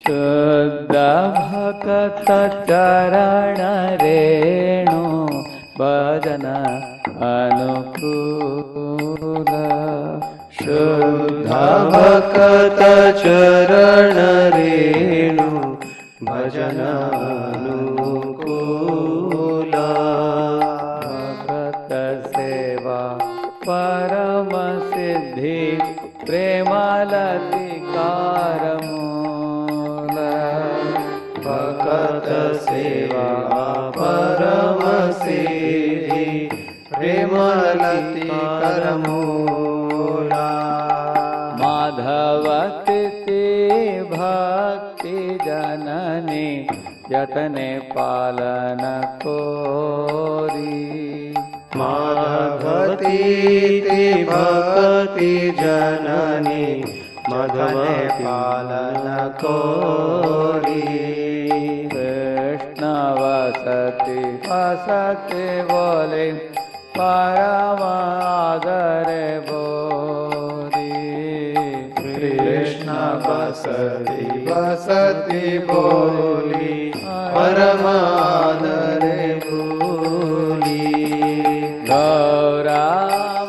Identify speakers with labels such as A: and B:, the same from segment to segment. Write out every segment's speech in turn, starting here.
A: शुद्ध भक्त चरण रेणु भजन अनुकूल
B: शुद्ध भक्त चरण रेणु भजन अनुकूल
A: भक्त सेवा परम सिद्धि प्रेमालतिकार मूल
B: भक्त सेवा परम सिद्धि प्रेमालतिकार मूल
A: माधवती भक्ति जननी यतने पालन कोरी
B: माधवती भक्ति जननी मधने पालन कोरी
A: कृष्ण वसति वसति बोले परम आदर बोरी
B: कृष्ण वसति वसति बोली परम आदर बोली
A: गौरा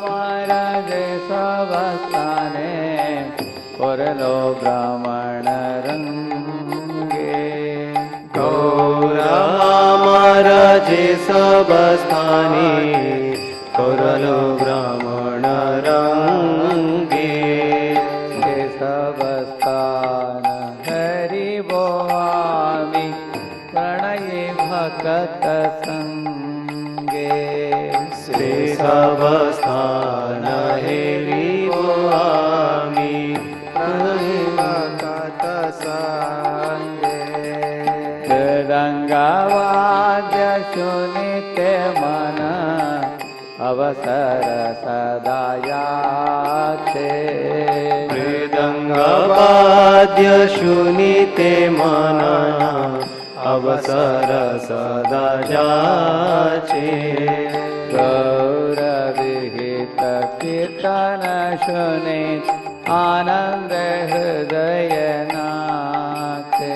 A: महाराज सबस्थाने करलो ब्राह्मण रंगे
B: गौरा महाराज सबस्थाने करलो ब्राह्मण रंगे
A: सबस्थान हरि बोआमि प्रणये भक्त संगे
B: श्री सबस्थान हेरि बोआमि प्रणये भक्त संगे
A: मृदंगवाद्य सुनिते मन अवसर सदा याचे
B: मृदंगवाद्य शुनिते मना अवसर सदा जाचे
A: गौरविहित कीर्तन शुने आनंद हृदय नाचे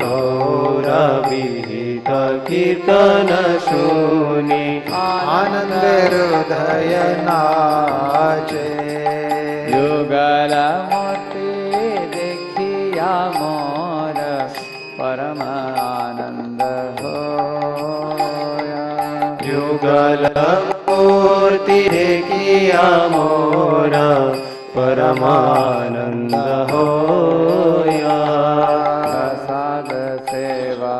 B: गौरविहित कीर्तन शुनि आनंद हृदय नाचे
A: युगल मूर्ति देखिया मोर परम आनंद होया
B: युगल मूर्ति देखिया मोर परमानंद होया
A: प्रसाद सेवा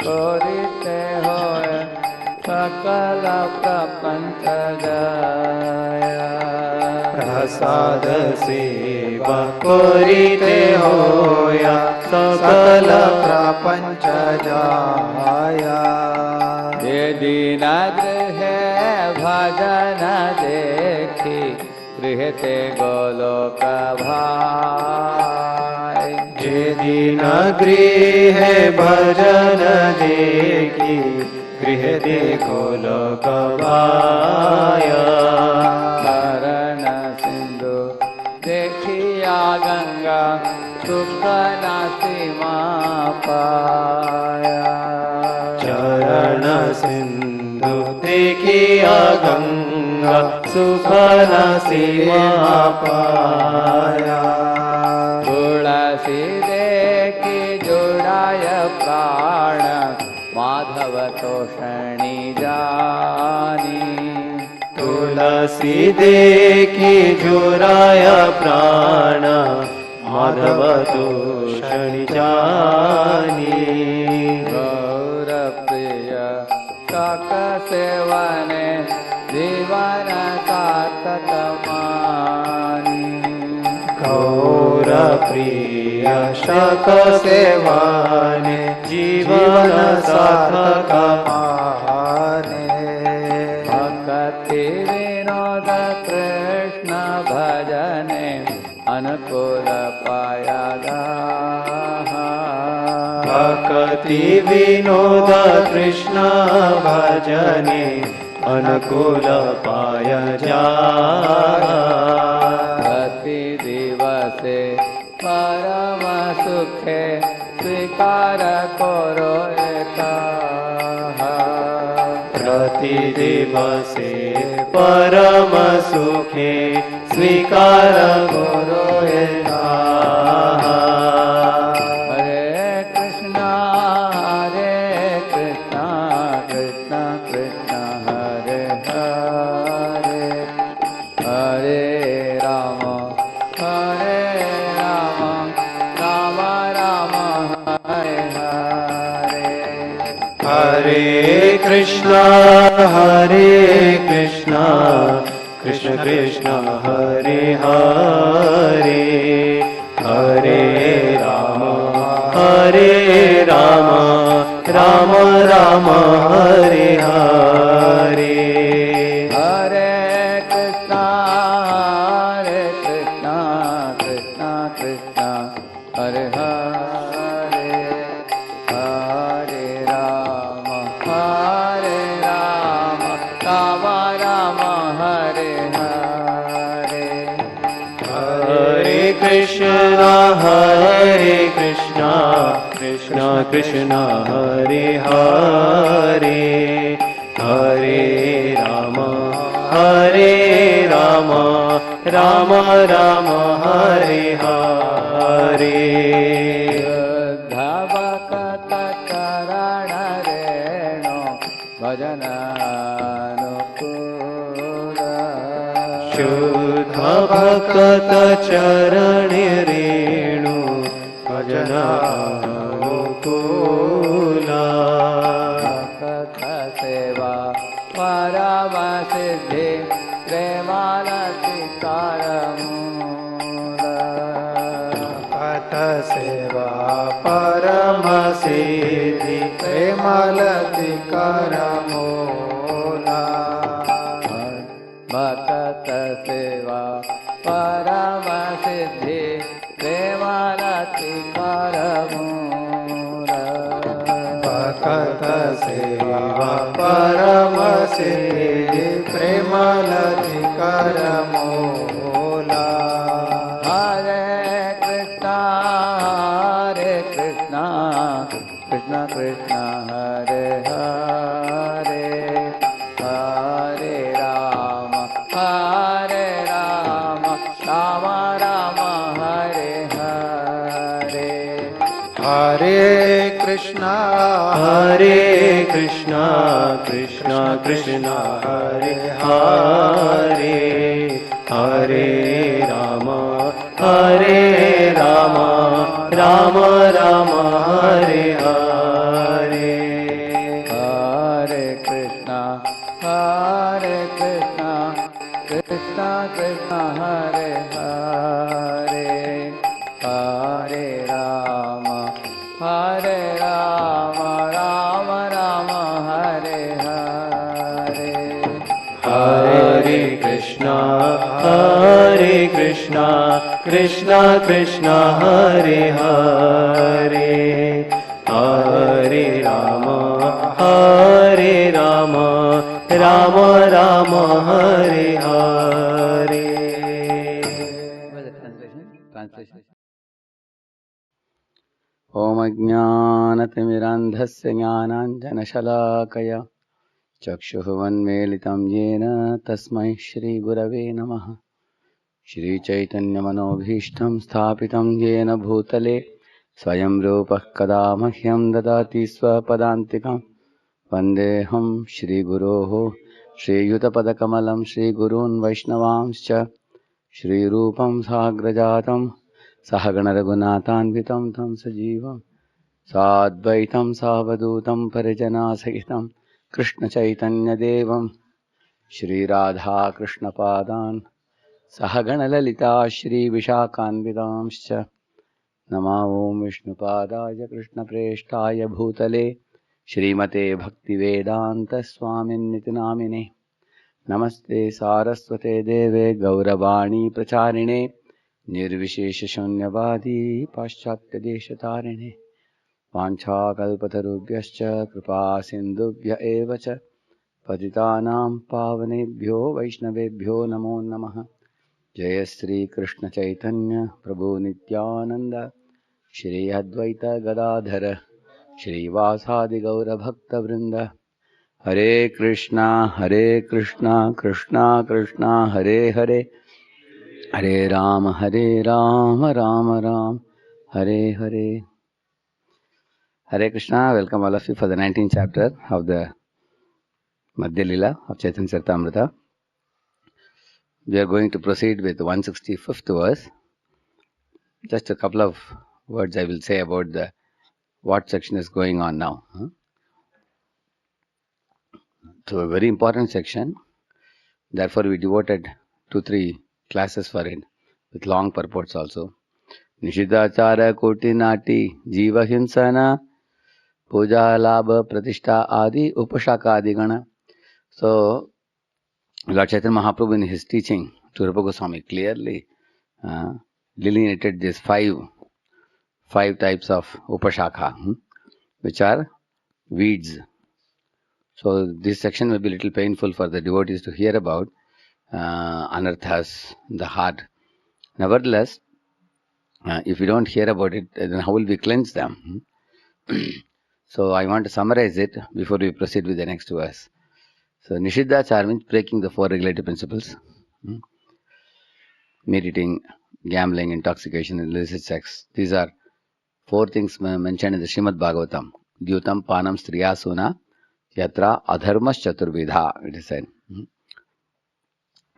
A: करिते होय सकल प्रपंच जया
B: प्रसाद सेवा करिते होया सकल प्रपंच जाया
A: ये दीन गृह भजन देखी गृहते गोलोक भाई
B: जे दिन गृह भजन देखी गृहते गोलोक भाया
A: शरण सिंधु देखिया गंगा सुख नासिमा पाया
B: चरण सिंधु देखिया गंगा सुख नासिमा पाया
A: तुलसी देखी जुड़ाय प्राण माधव तोषणी जानी
B: तुलसी देखी जुराय प्राण माधव तोषणी जानी
A: गौर प्रिय काक सेवने जीवन सार्थक मानी
B: गौर प्रिय शक सेवाने जीवन सार्थक माने
A: भक्ति विनोद कृष्ण भजने अनुकूल पाया
B: भक्ति विनोद कृष्ण भजने अनुकूल पाय जा
A: प्रति दिवसे परम सुख सुखे स्वीकार करो
B: प्रति दिवसे परम सुखे स्वीकार करो
A: हरे कृष्णा कृष्ण कृष्ण हरे हरे हरे राम राम राम हरे हरे
B: हरे कृष्णा कृष्ण कृष्ण हरे हरे हरे राम राम राम हरे हरे
A: हरे कृष्णा कृष्ण कृष्ण हरे हरे हरे राम राम राम हरे हरे
B: हरे कृष्ण कृष्ण कृष्ण हरे हरे हरे राम राम राम हरे हरे
A: भक्त चरण रेणु भजनानुकूल
B: शुद्ध भक्त चरण रेणु भजनानुकूला
A: भक्त सेवा परम सिद्धि प्रेमानति कारमूल
B: भक्त सेवा परम सिद्धि प्रेमलति करमूला
A: भक्त सेवा परम सिद्धि प्रेमानति कारमूल
B: भक्त सेवा परम सिद्धि प्रेमलति करमूला
A: हरे कृष्णा कृष्ण कृष्ण हरे हरे हरे राम राम राम हरे हरे
B: हरे कृष्णा कृष्ण कृष्ण हरे हरे हरे राम राम राम हरे हरे
A: हरे कृष्णा कृष्ण कृष्ण हरे हरे हरे राम राम राम हरे हरे
B: हरे कृष्णा कृष्ण कृष्ण हरे हरे हरे राम राम राम हरे हरे
A: Translation. ॐ अज्ञानतिमिरान्धस्य ज्ञानाञ्जनशलाकया चक्षुरुन्मीलितं येन तस्मै श्रीगुरवे नमः। श्रीचैतन्यमनोभीष्टं स्थापितं येन भूतले स्वयं रूपः कदा मह्यं ददाति स्वपदान्तिकं। वन्देऽहं श्रीगुरोः श्रीयुतपदकमलं श्रीगुरून् वैष्णवांश्च श्रीरूपं साग्रजातं सहगणरघुनाथान्वितं तं सजीवं साद्वैतं सावधूतं परिजनासहितं कृष्णचैतन्यदेवं श्रीराधाकृष्णपादान् सहगणललिता श्रीविशाखान्वितांश्च नमो ॐ विष्णुपादाय कृष्णप्रेष्ठाय भूतले श्रीमते भक्तिवेदान्तस्वामिन्निति नामिने। नमस्ते सारस्वते देवे गौरवाणी प्रचारिणे निर्विशेषशून्यवादी पाश्चात्यदेशतारिणे। वाञ्छाकल्पतरुभ्यश्च कृपा सिन्धुभ्य एव च पतितानां पावनेभ्यो वैष्णवेभ्यो नमो नमः। जय श्री कृष्ण चैतन्य प्रभु Nityanand Shri Advaita Gadadhara Shrivasadi Gaura Bhakta Vrinda. Hare Krishna, Krishna Krishna, Hare Hare, Hare Ram, Ram Ram, Hare Hare. Hare Krishna, welcome all of you for the 19th chapter of the Madhya Lila of Chaitanya Charitamrita. We are going to proceed with 165th verse. Just a couple of words I will say about what section is going on now. So a very important section. Therefore, we devoted 2-3 classes for it with long purports also. Nishidachara Kotinati Jiva Hinsana Puja Labha Pratishtha Adi Upashaka Adi Gana. So, Lord Chaitanya Mahaprabhu in his teaching to Rupa Goswami clearly delineated these five types of Upashaka, which are weeds. So, this section may be a little painful for the devotees to hear about anarthas, the heart. Nevertheless, if we don't hear about it, then how will we cleanse them? So I want to summarize it before we proceed with the next verse. So Nishiddhachara means breaking the 4 regulative principles. Meat eating, gambling, intoxication, illicit sex. These are 4 things mentioned in the Srimad Bhagavatam. Dyutam panam striyasuna yatra adharmas chaturvidha, it is said.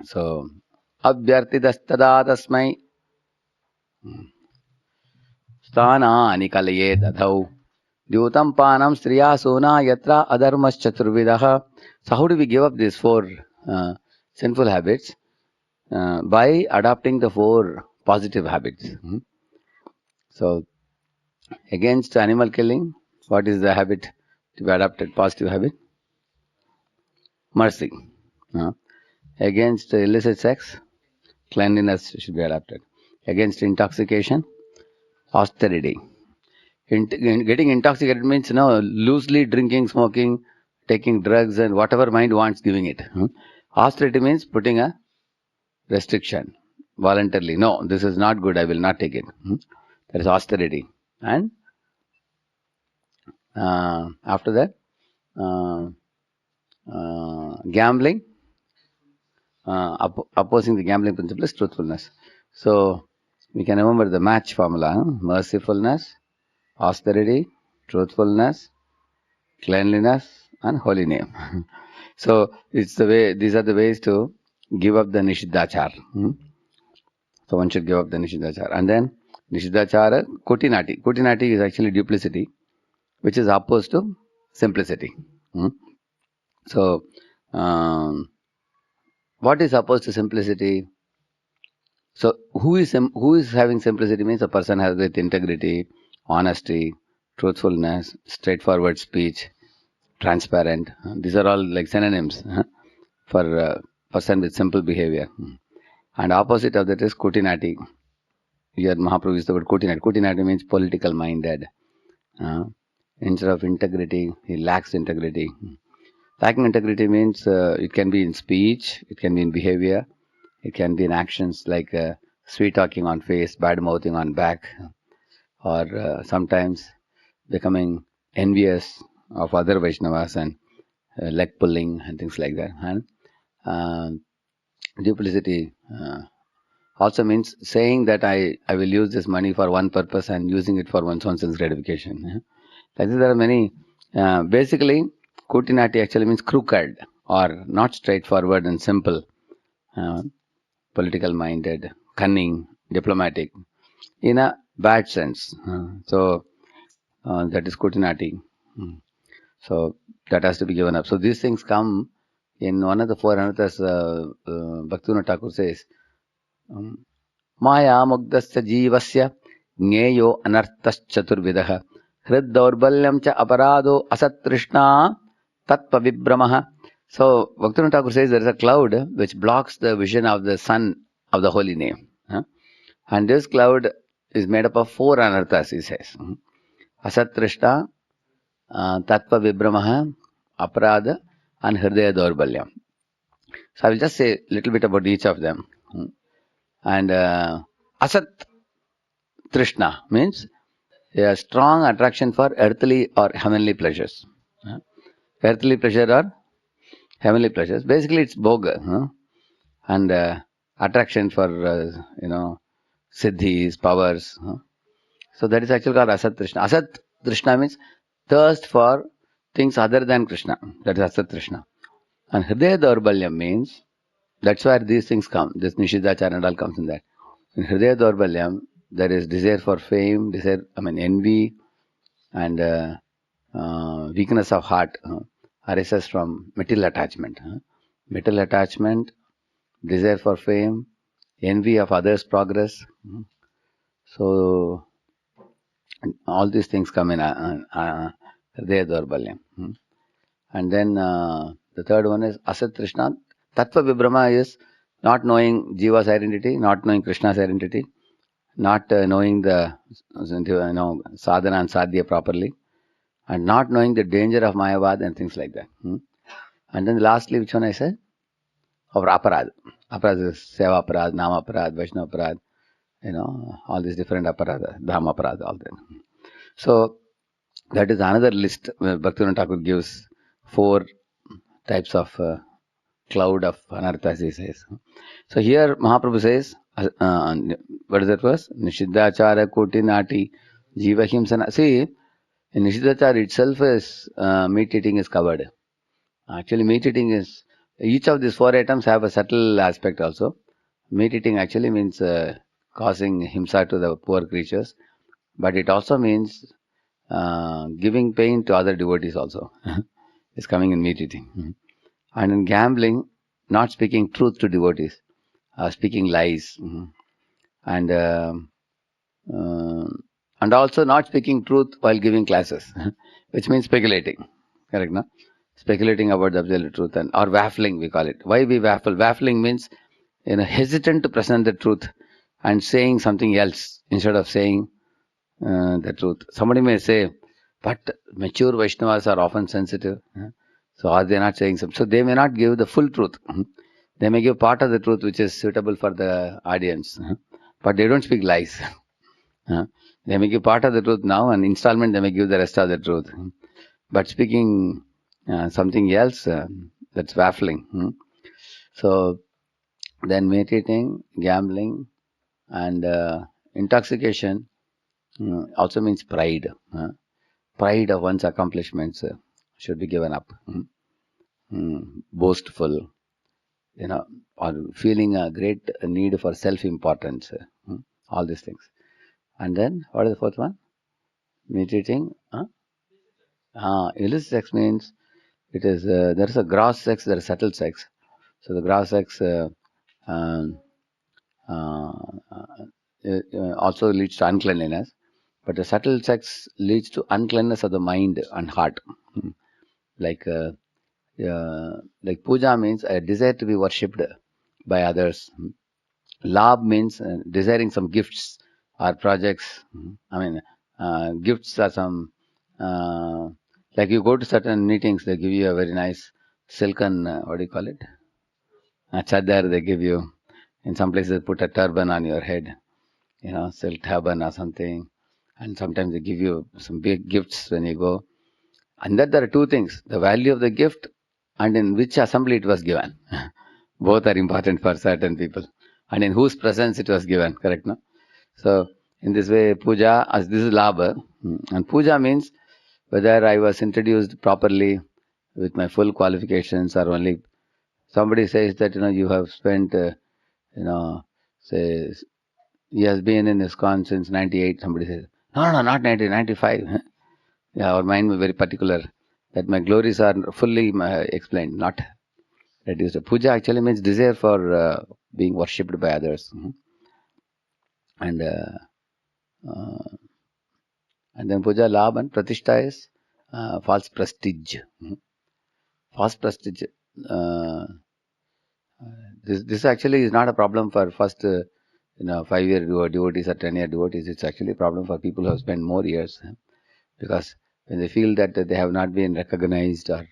A: So, abhyartidastada tasmai sthanani kalayed adhau dyutam panam striyasuna yatra adharmas chaturvidaha. So how do we give up these 4 sinful habits? By adopting the 4 positive habits. So, against animal killing, what is the habit to be adopted? Positive habit? Mercy. Against illicit sex, cleanliness should be adopted. Against intoxication, austerity. Getting intoxicated means loosely drinking, smoking, taking drugs, and whatever mind wants, giving it. Austerity means putting a restriction voluntarily. No, this is not good, I will not take it. That is austerity. And after that, gambling, opposing the gambling principle is truthfulness. So, we can remember the match formula. Mercifulness, austerity, truthfulness, cleanliness, and holy name. So, it's the way. These are the ways to give up the Nishiddhachara. So, one should give up the Nishiddhachara. And then, Nishiddhachara, Kotinati. Kotinati is actually duplicity, which is opposed to simplicity. So, what is opposed to simplicity? So, who is having simplicity means a person has with integrity, honesty, truthfulness, straightforward speech, transparent. These are all like synonyms for a person with simple behavior. And opposite of that is Kotinati. Here Mahaprabhu used the word Kotinati. Kotinati means political minded. Instead of integrity, he lacks integrity. Lacking integrity means it can be in speech, it can be in behavior, it can be in actions like sweet talking on face, bad mouthing on back, or sometimes becoming envious of other Vaishnavas and leg pulling and things like that. And duplicity also means saying that I will use this money for one purpose and using it for one's own sense gratification. Like this, there are many. Basically, Kotinati actually means crooked or not straightforward and simple, political minded, cunning, diplomatic, in a bad sense. So that is Kotinati. So that has to be given up. So these things come in one of the 4 anarthas. Bhaktivinoda Thakur says, Maya mugdasya jivasya ngeyo anarthas chaturvidaha hrid daurbalyam cha aparado asatrishna tatpa vibramaha. So Bhaktivinoda Thakur says there is a cloud which blocks the vision of the sun of the holy name. And this cloud is made up of 4 anarthas, he says. Asatrishna, tatpa vibramaha, aparada, and hridaya daurbalyam. So I will just say a little bit about each of them. And asat trishna means A strong attraction for earthly or heavenly pleasures. Earthly pleasure or heavenly pleasures. Basically, it's boga, and attraction for siddhis, powers. So that is actually called asat trishna. Asat trishna means thirst for things other than Krishna. That is asat trishna. And hridaya daurbalyam means that's where these things come. This nishidachara and all comes in that. In hridaya daurbalyam, there is desire for fame, envy, and weakness of heart arises from material attachment. Material attachment, desire for fame, envy of others' progress. So all these things come in Hridaya Daurbalyam. And then the third one is Asat Trishna. Tattva Vibrama is not knowing Jiva's identity, not knowing Krishna's identity, not knowing the sadhana and sadhya properly, and not knowing the danger of Mayavad and things like that. And then lastly, which one I said? Of aparad. Aparad is seva aparad, nama aparad, vaishnava aparad, all these different aparad, dhamma aparad, all that. So that is another list. Bhaktivinoda Thakur gives 4 types of cloud of anarthas, he says. So here Mahaprabhu says, what is that verse? Nishiddhachara koti nati jiva himsana. See, in Nishiddhachara itself is meat eating is covered. Actually, meat eating is, each of these 4 items have a subtle aspect also. Meat eating actually means causing himsa to the poor creatures, but it also means giving pain to other devotees also. Is coming in meat eating. And in gambling, not speaking truth to devotees, speaking lies. And also not speaking truth while giving classes, which means speculating. Correct, no? Speculating about the absolute truth, or waffling, we call it. Why we waffle? Waffling means hesitant to present the truth and saying something else instead of saying the truth. Somebody may say, but mature Vaishnavas are often sensitive. So are they not saying something? So they may not give the full truth. They may give part of the truth which is suitable for the audience. But they don't speak lies. They may give part of the truth now, and installment they may give the rest of the truth. But speaking something else, that's baffling. So then meditating, gambling, and intoxication also means pride. Pride of one's accomplishments should be given up. Boastful, or feeling a great need for self-importance. All these things. And then, what is the fourth one? Meditating. Illicit sex means it is there is a gross sex, there is subtle sex. So the gross sex also leads to uncleanliness, but the subtle sex leads to uncleanness of the mind and heart. Like puja means a desire to be worshipped by others. Labh means desiring some gifts or projects. Gifts are some, like you go to certain meetings, they give you a very nice silken, what do you call it? A chadar they give you. In some places they put a turban on your head, silk turban or something. And sometimes they give you some big gifts when you go. And that there are 2 things, the value of the gift and in which assembly it was given. Both are important for certain people. And in whose presence it was given, correct, no? So, in this way, puja, as this is labha, and puja means whether I was introduced properly with my full qualifications or only somebody says that, you have spent, say, he has been in ISKCON since 98, somebody says, no, not 90, 95. Yeah, our mind was very particular that my glories are fully explained, not reduced. Puja actually means desire for being worshipped by others. And then puja, labh, and pratishtha is false prestige. False prestige. This actually is not a problem for first 5-year devotees or 10-year devotees. It's actually a problem for people who have spent more years, because when they feel that they have not been recognized or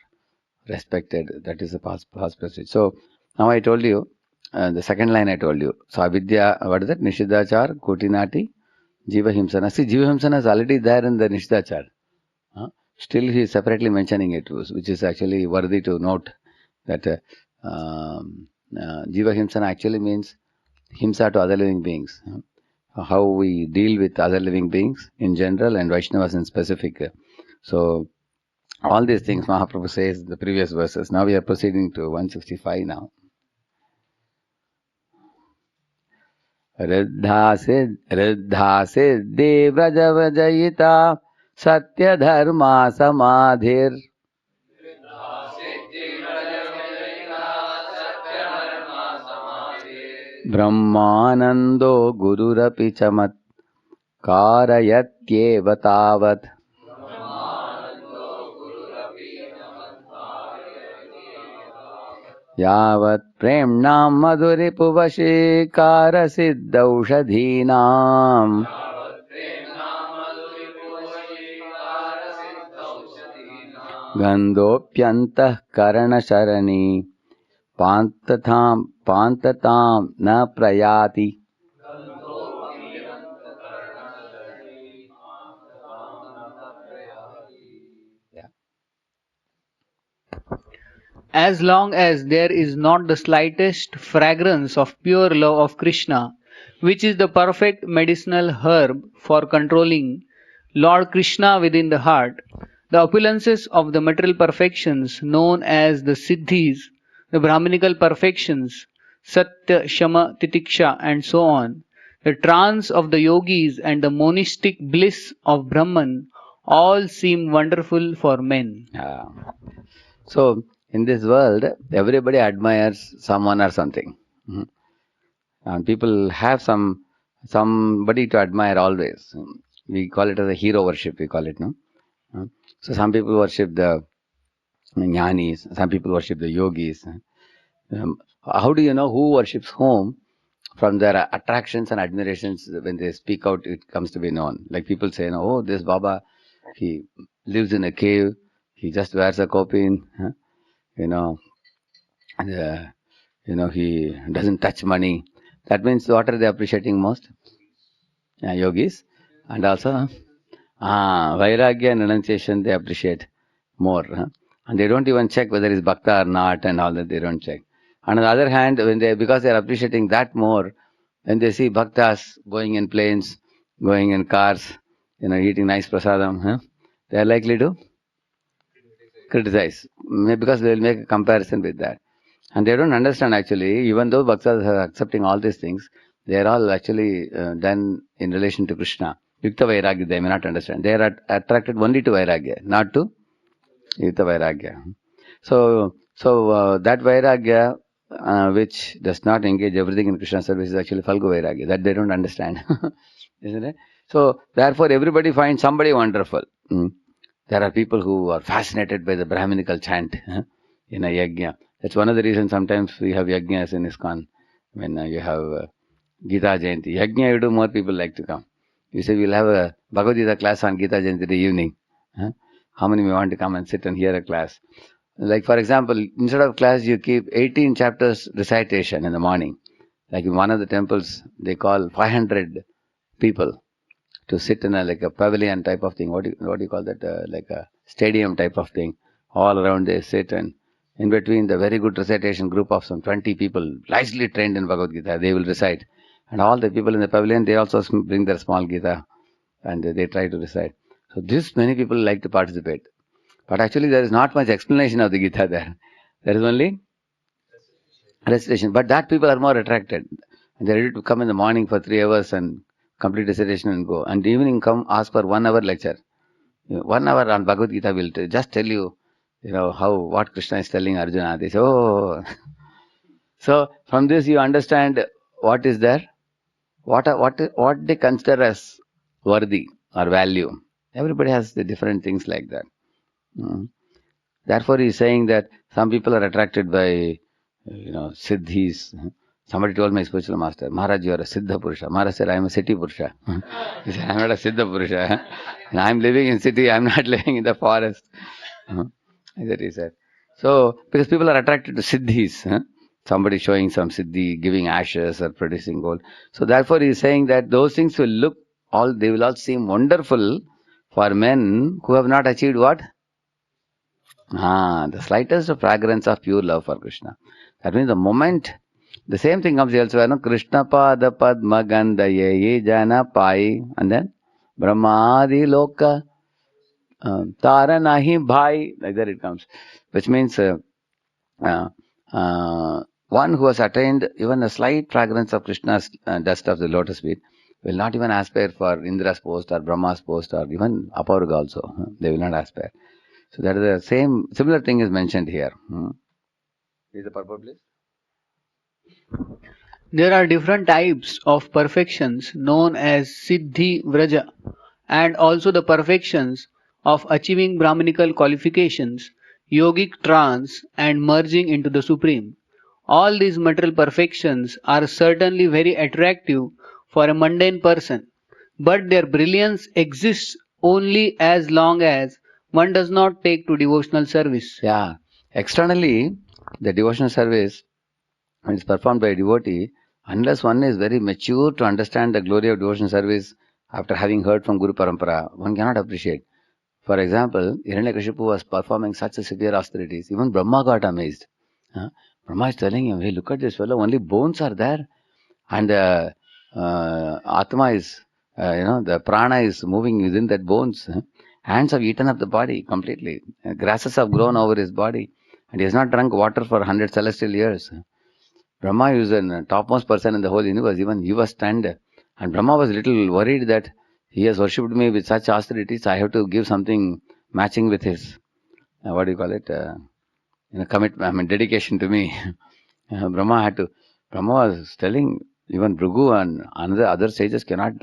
A: respected, that is a false prestige. So now I told you the second line I told you. So avidya, what is that? Nishiddhachar, kotinati, Jiva Himsana. See, Jiva Himsana is already there in the Nishtachar. Still, he is separately mentioning it, which is actually worthy to note that Jiva Himsana actually means Himsa to other living beings. How we deal with other living beings in general and Vaishnavas in specific. So, all these things Mahaprabhu says in the previous verses. Now we are proceeding to 165 now. Riddha siddhi vrajavajayita satya dharma samadhir brahmanando gururapi chamat karayatyeva tavat. यावत् प्रेम्णां मधुरिपुवशीकारसिद्धौषधीनाम् गन्धोऽप्यन्तःकरणशरणी पान्ततां न प्रयाति.
C: As long as there is not the slightest fragrance of pure love of Krishna, which is the perfect medicinal herb for controlling Lord Krishna within the heart, the opulences of the material perfections known as the siddhis, the Brahminical perfections, Satya, Shama, Titiksha, and so on, the trance of the yogis and the monistic bliss of Brahman all seem wonderful for men.
A: So, in this world, everybody admires someone or something. And people have somebody to admire always. We call it as a hero worship, we call it, no? So some people worship the jnanis, some people worship the yogis. How do you know who worships whom? From their attractions and admirations, when they speak out, it comes to be known. Like people say, oh, this Baba, he lives in a cave, he just wears a kopin, and, he doesn't touch money. That means what are they appreciating most? Yogis. And also, Vairagya and renunciation they appreciate more. And they don't even check whether it's bhakta or not and all that, they don't check. On the other hand, because they are appreciating that more, when they see bhaktas going in planes, going in cars, eating nice prasadam, they are likely to criticize. Because they will make a comparison with that. And they don't understand actually, even though bhaktas are accepting all these things, they are all actually done in relation to Krishna. Yukta Vairagya, they may not understand. They are attracted only to Vairagya, not to Yukta Vairagya. So that Vairagya, which does not engage everything in Krishna service, is actually Falgu Vairagya. That they don't understand. Isn't it? So, therefore, everybody finds somebody wonderful. There are people who are fascinated by the Brahminical chant in a yajna. That's one of the reasons sometimes we have yajnas in ISKCON. When you have Gita Jayanti. Yajna you do, more people like to come. You say we'll have a Bhagavad Gita class on Gita Jayanti evening. How many may want to come and sit and hear a class? Like for example, instead of class you keep 18 chapters recitation in the morning. Like in one of the temples, they call 500 people to sit in a pavilion type of thing. What do you call that? Like a stadium type of thing. All around they sit, and in between the very good recitation group of some 20 people, nicely trained in Bhagavad Gita, they will recite. And all the people in the pavilion, they also bring their small Gita and they try to recite. So this many people like to participate. But actually there is not much explanation of the Gita there. There is only recitation. But that people are more attracted. And they are ready to come in the morning for 3 hours and complete recitation and go. And evening come ask for 1 hour lecture. 1 hour on Bhagavad Gita will just tell you, what Krishna is telling Arjuna. They say, oh. So from this you understand what is there, what they consider as worthy or value. Everybody has the different things like that. Therefore he is saying that some people are attracted by, siddhis. Somebody told my spiritual master, Maharaj, you are a Siddha Purusha. Maharaj said, I am a city Purusha. He said, I am not a Siddha Purusha. And I am living in city, I am not living in the forest. That he said. So, because people are attracted to siddhis. Somebody showing some siddhi, giving ashes or producing gold. So therefore he is saying that those things will look they will all seem wonderful for men who have not achieved what? The slightest fragrance of pure love for Krishna. That means the moment, the same thing comes elsewhere, no? Krishna pada padma ganda ye jana pai, and then Brahmadi loka tara nahi bhai, like that it comes. Which means uh, one who has attained even a slight fragrance of Krishna's dust of the lotus feet will not even aspire for Indra's post or Brahma's post or even Aparuga also. They will not aspire. So that is the similar thing is mentioned here. Is the purport, please?
C: There are different types of perfections known as Siddhi Vraja, and also the perfections of achieving Brahminical qualifications, yogic trance, and merging into the Supreme. All these material perfections are certainly very attractive for a mundane person, but their brilliance exists only as long as one does not take to devotional service.
A: Yeah. Externally, the devotional service, when it's performed by a devotee, unless one is very mature to understand the glory of devotional service after having heard from Guru Parampara, one cannot appreciate. For example, Hiranyakashipu was performing such a severe austerities. Even Brahma got amazed. Brahma is telling him, hey, look at this fellow, only bones are there. And Atma is, the prana is moving within that bones. Hands have eaten up the body completely. Grasses have grown over his body. And he has not drunk water for 100 celestial years. Brahma is the topmost person in the whole universe. Even he was stunned. And Brahma was little worried that he has worshipped me with such austerities. I have to give something matching with his, what do you call it? Commitment, dedication to me. Brahma was telling even Bhrigu and other sages cannot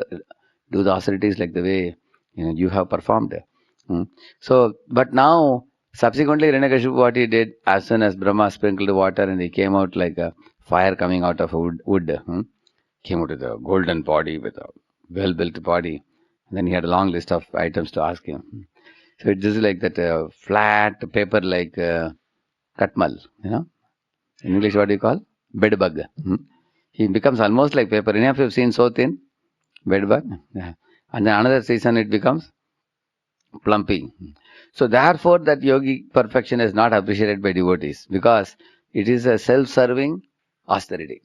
A: do the austerities like the way you have performed. So, but now subsequently Hiranyakashipu, what he did, as soon as Brahma sprinkled water and he came out like a fire coming out of wood, came out with a golden body, with a well-built body. And then he had a long list of items to ask him. So it is like that flat paper like katmal, In English, what do you call? Bedbug. He becomes almost like paper. Any of you have seen so thin? Bedbug. Yeah. And then another season it becomes plumpy. So therefore that yogic perfection is not appreciated by devotees because it is a self-serving austerity.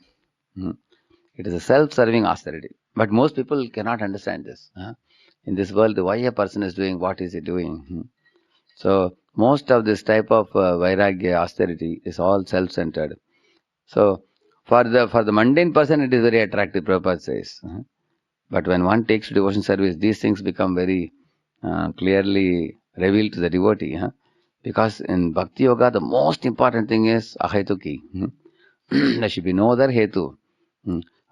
A: It is a self-serving austerity. But most people cannot understand this. In this world, why a person is doing, what is he doing? So most of this type of vairagya, austerity is all self-centered. So for the mundane person, it is very attractive, Prabhupada says. But when one takes to devotion service, these things become very clearly revealed to the devotee. Because in Bhakti Yoga, the most important thing is ahetuki. There should be no other hetu.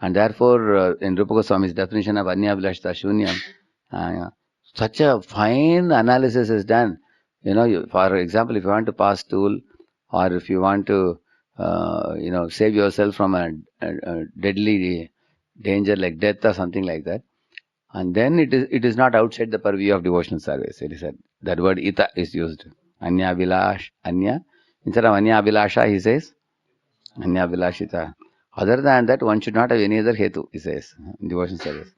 A: And therefore, in Rupa Goswami's definition of Anyabhilashita Shunyam, such a fine analysis is done. For example, if you want to pass stool, or if you want to, save yourself from a deadly danger like death or something like that, and then it is not outside the purview of devotional service. It is said that word ita is used. Anya Vilash, Anya. Instead of Anya Vilasha, he says Anya Vilashita. Other than that, one should not have any other hetu, he says, in devotional service.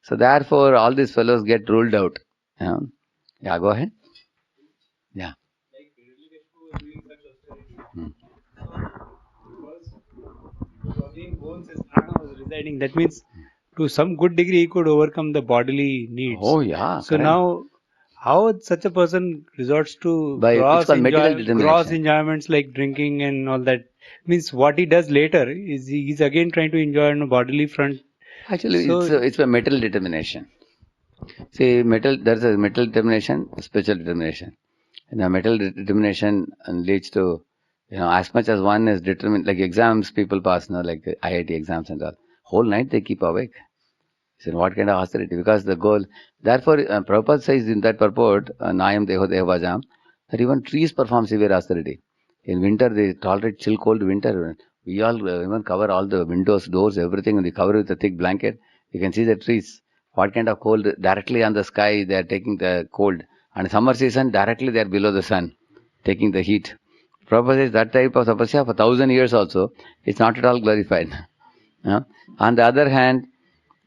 A: So therefore, all these fellows get ruled out. Yeah, go ahead. Yeah.
D: Bones as prana was residing. That means, to some good degree, he could overcome the bodily needs.
A: Oh, yeah.
D: So
A: correct.
D: now, how such a person resorts to
A: By it's called material determination.
D: gross enjoyments like drinking and all that? Means what he does later is he's again trying to enjoy on a bodily front.
A: Actually,
D: So-
A: it's a mental determination. See, there's a mental determination, spiritual determination. And the mental determination leads to, as much as one is determined, like exams people pass, like IIT exams and all. Whole night they keep awake. So what kind of austerity? Because the goal, therefore, Prabhupada says in that purport, Nayam Deho Devajam, that even trees perform severe austerity. In winter, they tolerate chill, cold winter. We all even cover all the windows, doors, everything, and they cover with a thick blanket. You can see the trees. What kind of cold? Directly on the sky, they are taking the cold. And summer season, directly they are below the sun, taking the heat. Prabhupada says that type of tapasya for 1,000 years also, it's not at all glorified. On the other hand,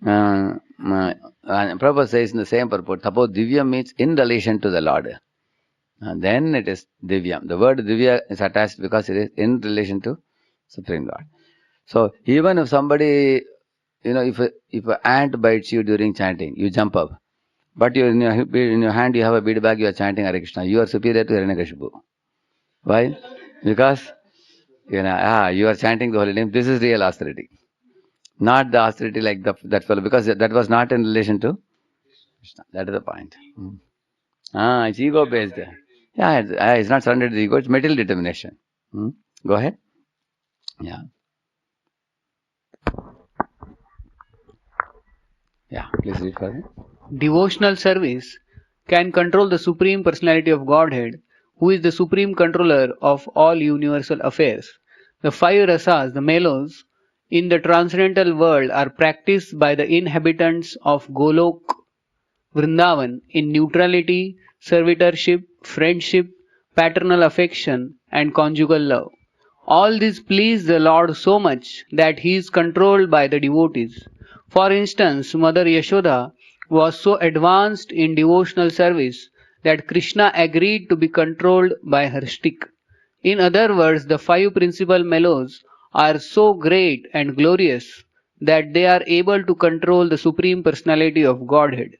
A: Prabhupada says in the same purport, Tapo Divyam means in relation to the Lord. And then it is Divyam. The word Divya is attached because it is in relation to Supreme Lord. So even if somebody, if an ant bites you during chanting, you jump up. But in your hand you have a bead bag, you are chanting Hare Krishna. You are superior to Hiranyakashipu. Why? Because you are chanting the holy name. This is real austerity. Not the austerity like that fellow, because that was not in relation to Krishna. That is the point. It's ego based. Yeah, it's not surrender to the ego, it's material determination. Go ahead. Yeah. Yeah, please read further.
C: Devotional service can control the Supreme Personality of Godhead, who is the supreme controller of all universal affairs. The five rasas, the mellows, in the transcendental world are practiced by the inhabitants of Golok, Vrindavan in neutrality, servitorship, friendship, paternal affection, and conjugal love. All this please the Lord so much that he is controlled by the devotees. For instance, Mother Yashoda was so advanced in devotional service that Krishna agreed to be controlled by her stick. In other words, the five principal mellows are so great and glorious that they are able to control the Supreme Personality of Godhead.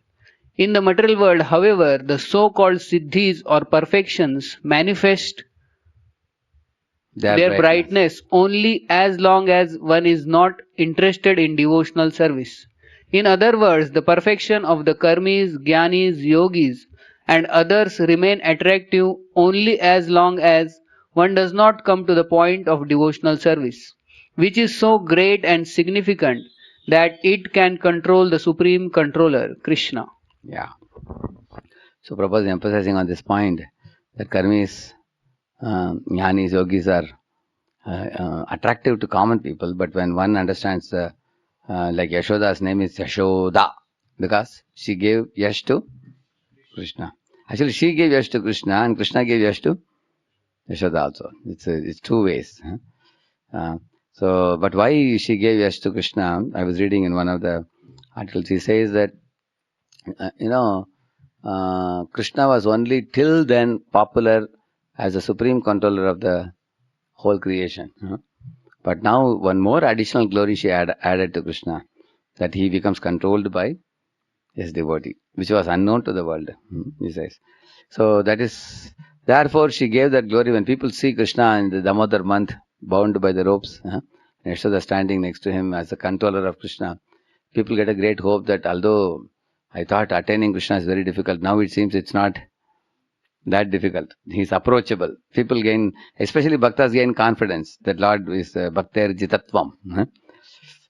C: In the material world, however, the so-called siddhis or perfections manifest their brightness only as long as one is not interested in devotional service. In other words, the perfection of the karmis, jnanis, yogis, and others remain attractive only as long as one does not come to the point of devotional service, which is so great and significant that it can control the supreme controller, Krishna.
A: Yeah. So Prabhupada is emphasizing on this point that karmis, jnanis, yogis are attractive to common people, but when one understands like Yashoda's name is Yashoda because she gave yash to Krishna. Actually, she gave yash to Krishna and Krishna gave yash to Yashoda also. It's two ways. But why she gave yash to Krishna? I was reading in one of the articles. He says that Krishna was only till then popular as the supreme controller of the whole creation. But now one more additional glory she added to Krishna, that he becomes controlled by his devotee, which was unknown to the world, he says. So that is, therefore she gave that glory. When people see Krishna in the Damodar month, bound by the ropes, Yashoda standing next to him as the controller of Krishna, people get a great hope that although I thought attaining Krishna is very difficult, now it seems it's not that difficult. He's approachable. People gain, especially bhaktas gain confidence that Lord is bhakter jitatvam.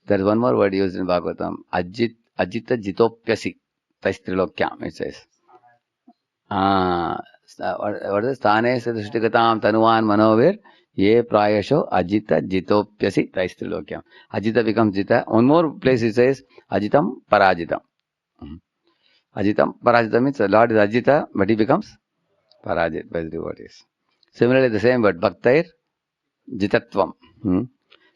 A: There is one more word used in Bhagavatam, ajita jitopyasi, taistrilokyam, it says. What is Stane Sadhushtigatam Tanuvan Manovir Ye Prayasho Ajita Jitopyasi Taistrilokyam. Ajita becomes Jita. One more place it says Ajitam Parajitam. Ajitam Parajitam means the Lord is Ajita, but he becomes Parajit by the devotees. Similarly, the same word, Bhaktair Jitatvam.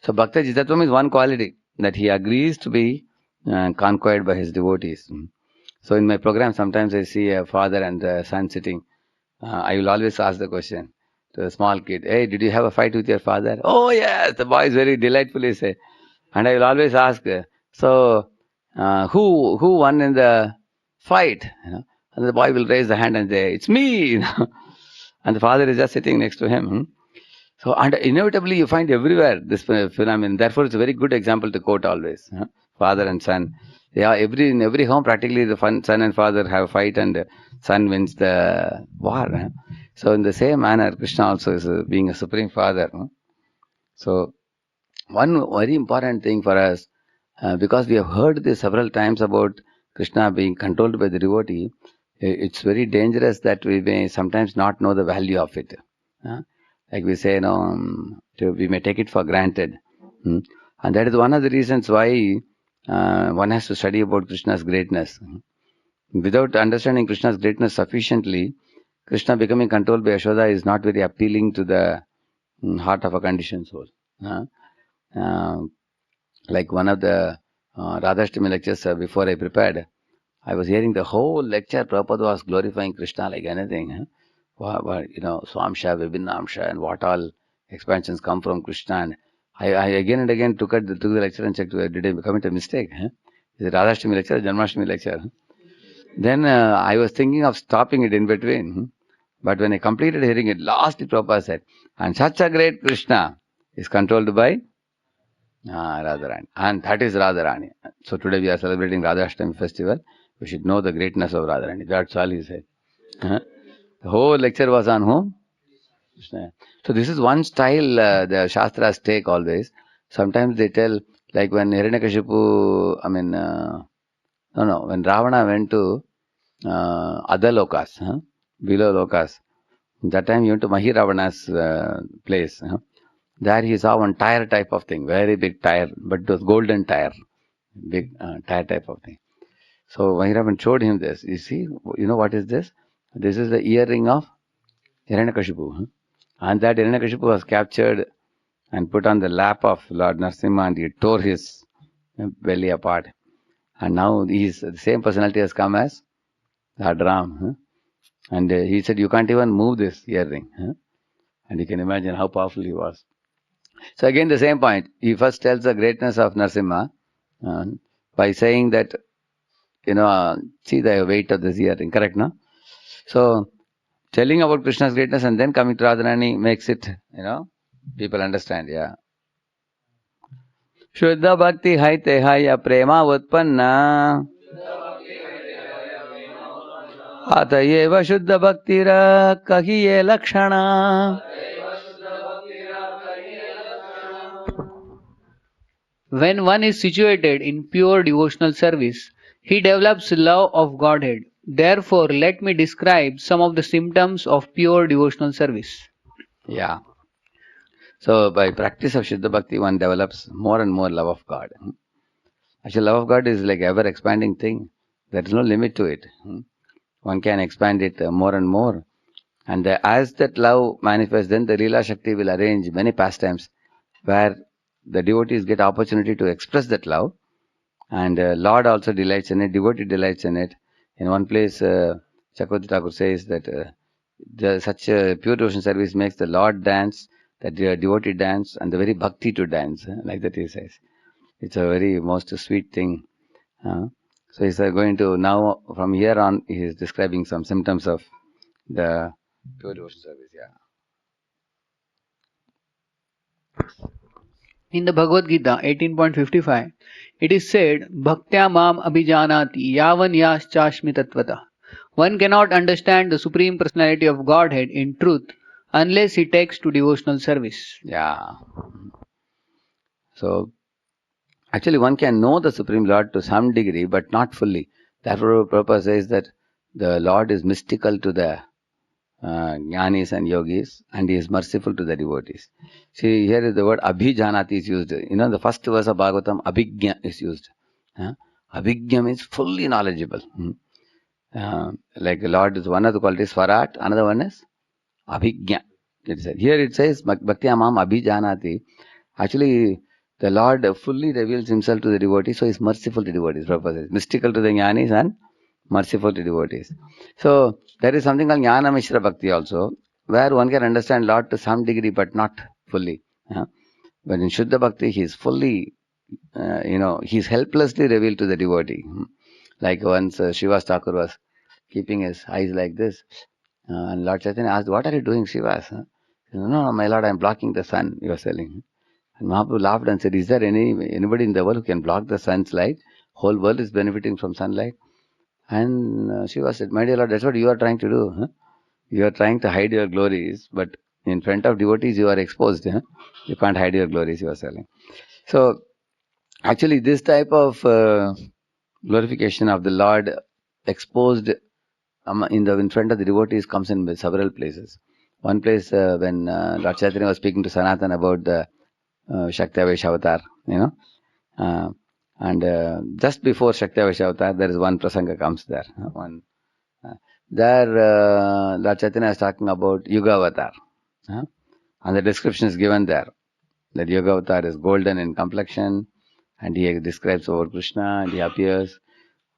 A: So, Bhaktair Jitatvam is one quality, that he agrees to be conquered by his devotees. So, in my program, sometimes I see a father and a son sitting. I will always ask the question to a small kid, hey, did you have a fight with your father? Oh, yes, the boy is very delightfully say. And I will always ask, so, who won in the fight? And the boy will raise the hand and say, it's me, and the father is just sitting next to him. So, and inevitably you find everywhere this phenomenon. Therefore, it's a very good example to quote always. Father and son. In every home, practically the son and father have a fight and son wins the war. So, in the same manner, Krishna also is being a supreme father. So, one very important thing for us, because we have heard this several times about Krishna being controlled by the devotee, it's very dangerous that we may sometimes not know the value of it. Like we say, we may take it for granted. And that is one of the reasons why one has to study about Krishna's greatness. Without understanding Krishna's greatness sufficiently, Krishna becoming controlled by Yashoda is not very appealing to the heart of a conditioned soul. Like one of the Radhashtami lectures before I prepared. I was hearing the whole lecture. Prabhupada was glorifying Krishna like anything. Swamsha, Vibhinnamsha, and what all expansions come from Krishna. And I again and again took the lecture and checked, did I commit a mistake? Is it Radhashtami lecture or Janmashtami lecture? Then I was thinking of stopping it in between. But when I completed hearing it, lastly Prabhupada said, and such a great Krishna is controlled by Radharani. And that is Radharani. So today we are celebrating Radhashtami festival. We should know the greatness of Radharani. That's all he said. The whole lecture was on whom? Krishna. So this is one style the Shastras take always. Sometimes they tell, like when Hiranyakashipu, when Ravana went to other lokas, below lokas, that time he went to Mahiravana's place. There he saw one tire type of thing, very big tire, but it was golden tire, big tire type of thing. So Mahiravan showed him this. You see, you know what is this? This is the earring of Hiranyakashipu. And that Hiranyakashipu was captured and put on the lap of Lord Narasimha, and he tore his belly apart. And now the same personality has come as Lord Ram. And he said, you can't even move this earring. And you can imagine how powerful he was. So again the same point. He first tells the greatness of Narasimha by saying that, see the weight of this earring. Correct, no? So telling about Krishna's greatness and then coming to Radharani makes it, people understand, yeah. Shuddha bhakti haite haya prema utpanna atayeva shuddha bhaktira kahiye lakshana.
C: When one is situated in pure devotional service, he develops love of Godhead. Therefore, let me describe some of the symptoms of pure devotional service.
A: Yeah. So by practice of Shuddha Bhakti, one develops more and more love of God. Actually, love of God is like ever expanding thing. There is no limit to it. One can expand it more and more. And as that love manifests, then the Leela Shakti will arrange many pastimes where the devotees get opportunity to express that love. And Lord also delights in it, devotee delights in it. In one place, Chakravarti Thakur says that such a pure devotion service makes the Lord dance, the devotee dance, and the very bhakti to dance. Like that he says. It's a very most sweet thing. So he's going to now, from here on, he is describing some symptoms of the pure devotion service. Yeah.
C: In the Bhagavad Gita 18.55, it is said, Bhaktya mam abhijanati yavan yaschashmi tattvata. One cannot understand the Supreme Personality of Godhead in truth unless he takes to devotional service.
A: Yeah. So, actually one can know the Supreme Lord to some degree, but not fully. Therefore, Prabhupada says that the Lord is mystical to the jnanis and yogis, and he is merciful to the devotees. See, here is the word abhijanati is used. The first verse of Bhagavatam, abhigya is used. Abhigya means fully knowledgeable. Like the Lord is one of the qualities, Swarat, another one is abhigya. Here it says, Bhakti Amam Abhijanati. Actually, the Lord fully reveals himself to the devotees, so he is merciful to devotees. Prabhupada says, mystical to the jnanis and merciful to devotees. So, there is something called Jnana Mishra Bhakti also, where one can understand Lord to some degree, but not fully. But in Shuddha Bhakti, he is fully, he is helplessly revealed to the devotee. Like once Srivas Thakur was keeping his eyes like this, and Lord Chaitanya asked, what are you doing, Srivas? He said, no, my Lord, I am blocking the sun, he was telling. And Mahaprabhu laughed and said, is there anybody in the world who can block the sun's light? Whole world is benefiting from sunlight. And Shiva said, my dear Lord, that's what you are trying to do. You are trying to hide your glories, but in front of devotees you are exposed. You can't hide your glories, you are telling. So, actually this type of glorification of the Lord exposed in front of the devotees comes in several places. One place when Lord Chaitanya was speaking to Sanatan about the Shakti-Avesh avatar, and just before Shakti-Avesh avatar, there is one prasanga comes there. There Lord Chaitanya is talking about Yuga avatar, and the description is given there. That Yuga avatar is golden in complexion, and he describes over Krishna, and he appears.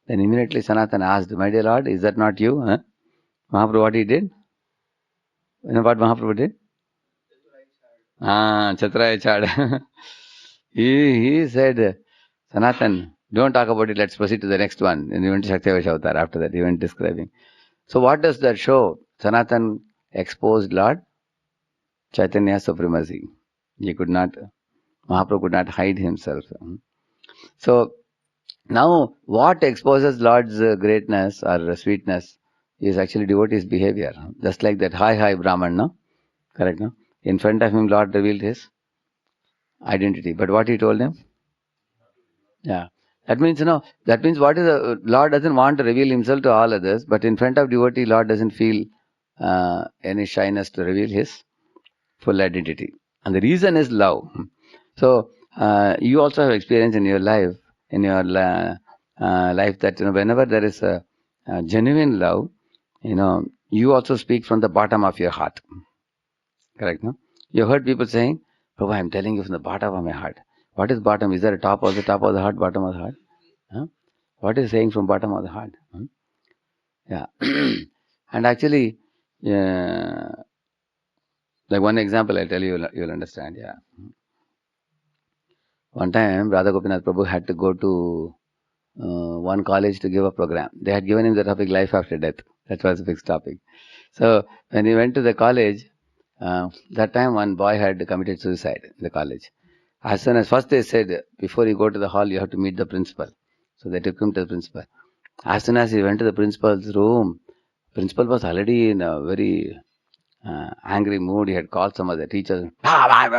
A: Then immediately Sanatana asked, "My dear Lord, is that not you?" Huh? Mahaprabhu, what he did? You know what Mahaprabhu did? Chaturaya Chad. He said, Sanatan, don't talk about it, let's proceed to the next one. And he went to Shaktavash Avatar after that, he went describing. So what does that show? Sanatan exposed Lord Chaitanya's supremacy. Mahaprabhu could not hide himself. So now what exposes Lord's greatness or sweetness is actually devotee's behavior. Just like that hi Brahman, no? Correct, no? In front of him, Lord revealed his identity. But what he told him? Yeah. That means, what is Lord doesn't want to reveal himself to all others, but in front of devotee, Lord doesn't feel any shyness to reveal his full identity. And the reason is love. So, you also have experience in your life, that, whenever there is a genuine love, you also speak from the bottom of your heart. Correct, no? You heard people saying, Prabhu, I am telling you from the bottom of my heart. What is bottom? Is there a top of the heart, bottom of the heart? Huh? What is saying from bottom of the heart? Yeah. And actually, like one example I'll tell you, you'll understand. Yeah. One time, Radha Gopinath Prabhu had to go to one college to give a program. They had given him the topic life after death. That was a fixed topic. So when he went to the college, that time one boy had committed suicide in the college. As soon as first they said, before you go to the hall, you have to meet the principal. So they took him to the principal. As soon as he went to the principal's room, principal was already in a very angry mood. He had called some of the teachers,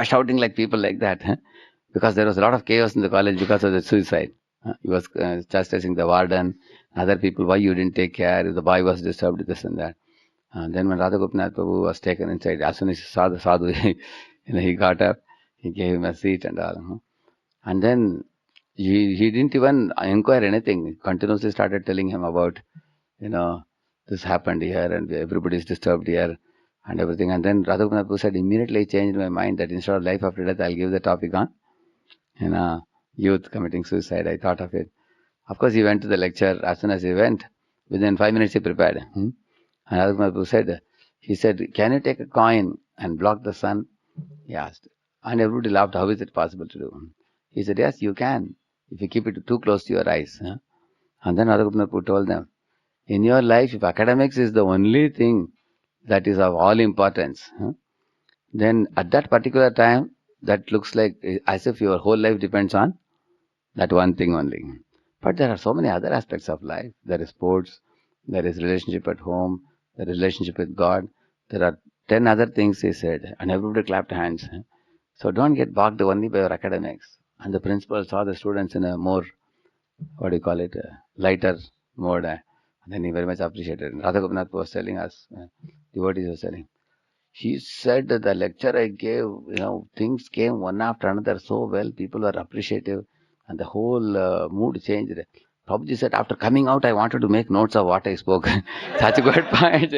A: shouting like people like that, because there was a lot of chaos in the college because of the suicide. He was chastising the warden, other people, why you didn't take care, if the boy was disturbed, this and that. Then when Radha Gopinath Prabhu was taken inside, as soon as he saw the sadhu, he got up, he gave him a seat and all. And then he didn't even inquire anything. He continuously started telling him about, this happened here and everybody is disturbed here and everything. And then Radha Gopinath Prabhu said, immediately changed my mind that instead of life after death, I'll give the topic on, youth committing suicide. I thought of it. Of course, he went to the lecture. As soon as he went, within 5 minutes he prepared. And Radha Gopinath Prabhu said, can you take a coin and block the sun? He asked. And everybody laughed. How is it possible to do? He said, yes, you can, if you keep it too close to your eyes. And then Radha Gopinath Prabhu told them, in your life, if academics is the only thing that is of all importance, then at that particular time, that looks like as if your whole life depends on that one thing only. But there are so many other aspects of life. There is sports, there is relationship at home, there is relationship with God. There are 10 other things, he said, and everybody clapped hands. So don't get bogged only by your academics. And the principal saw the students in a more, lighter mode. And then he very much appreciated. Radha Gopinath was telling us, devotees was telling, he said that the lecture I gave, things came one after another so well, people were appreciative, and the whole mood changed. Prabhuji said, after coming out, I wanted to make notes of what I spoke. Such a good point.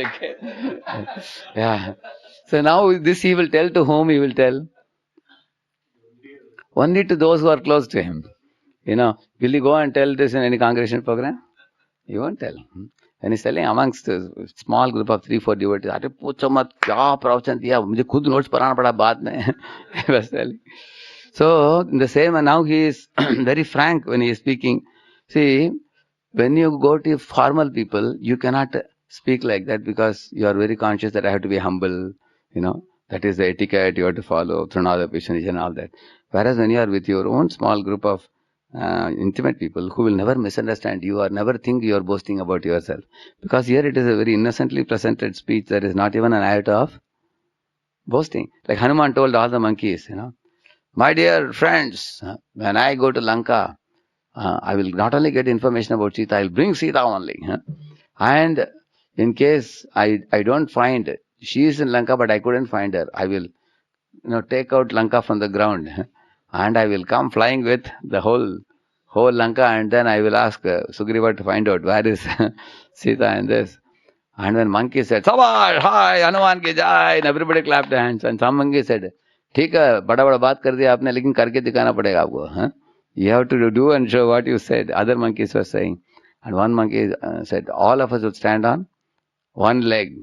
A: Yeah. So now this he will tell to whom he will tell? Only to those who are close to him. Will he go and tell this in any congregation program? He won't tell. And he's telling amongst a small group of 3-4 devotees, "Arey pucho mat, kya pravachan diya, mujhe khud notes padhana pada baad mein." He was telling. So in the same, and now he is very frank when he is speaking. See, when you go to formal people, you cannot speak like that because you are very conscious that I have to be humble. That is the etiquette you have to follow, Pranadapishanij and all that. Whereas when you are with your own small group of intimate people who will never misunderstand you or never think you are boasting about yourself. Because here it is a very innocently presented speech. There is not even an iota of boasting. Like Hanuman told all the monkeys, my dear friends, when I go to Lanka, I will not only get information about Sita, I will bring Sita only. And in case I don't find, she is in Lanka but I couldn't find her, I will take out Lanka from the ground. And I will come flying with the whole Lanka, and then I will ask Sugriva to find out where is Sita and this. And when monkey said, Sabash, hi, Hanuman ki jai, and everybody clapped hands. And some monkey said, ठीक है, बड़ा बड़ा बात कर दिया आपने, लेकिन करके दिखाना पड़ेगा आपको. You have to do and show what you said. Other monkeys were saying. And one monkey said, all of us would stand on one leg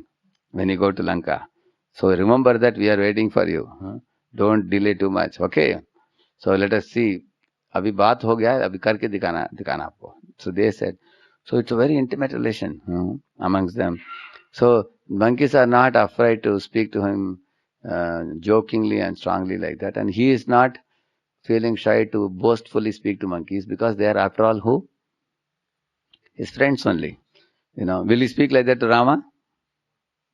A: when you go to Lanka. So remember that we are waiting for you. Don't delay too much. Okay. So let us see. अभी बात हो गया है, अभी करके दिखाना आपको. So they said. So it's a very intimate relation amongst them. So monkeys are not afraid to speak to him jokingly and strongly like that. And he is not feeling shy to boastfully speak to monkeys because they are after all who? His friends only. Will he speak like that to Rama?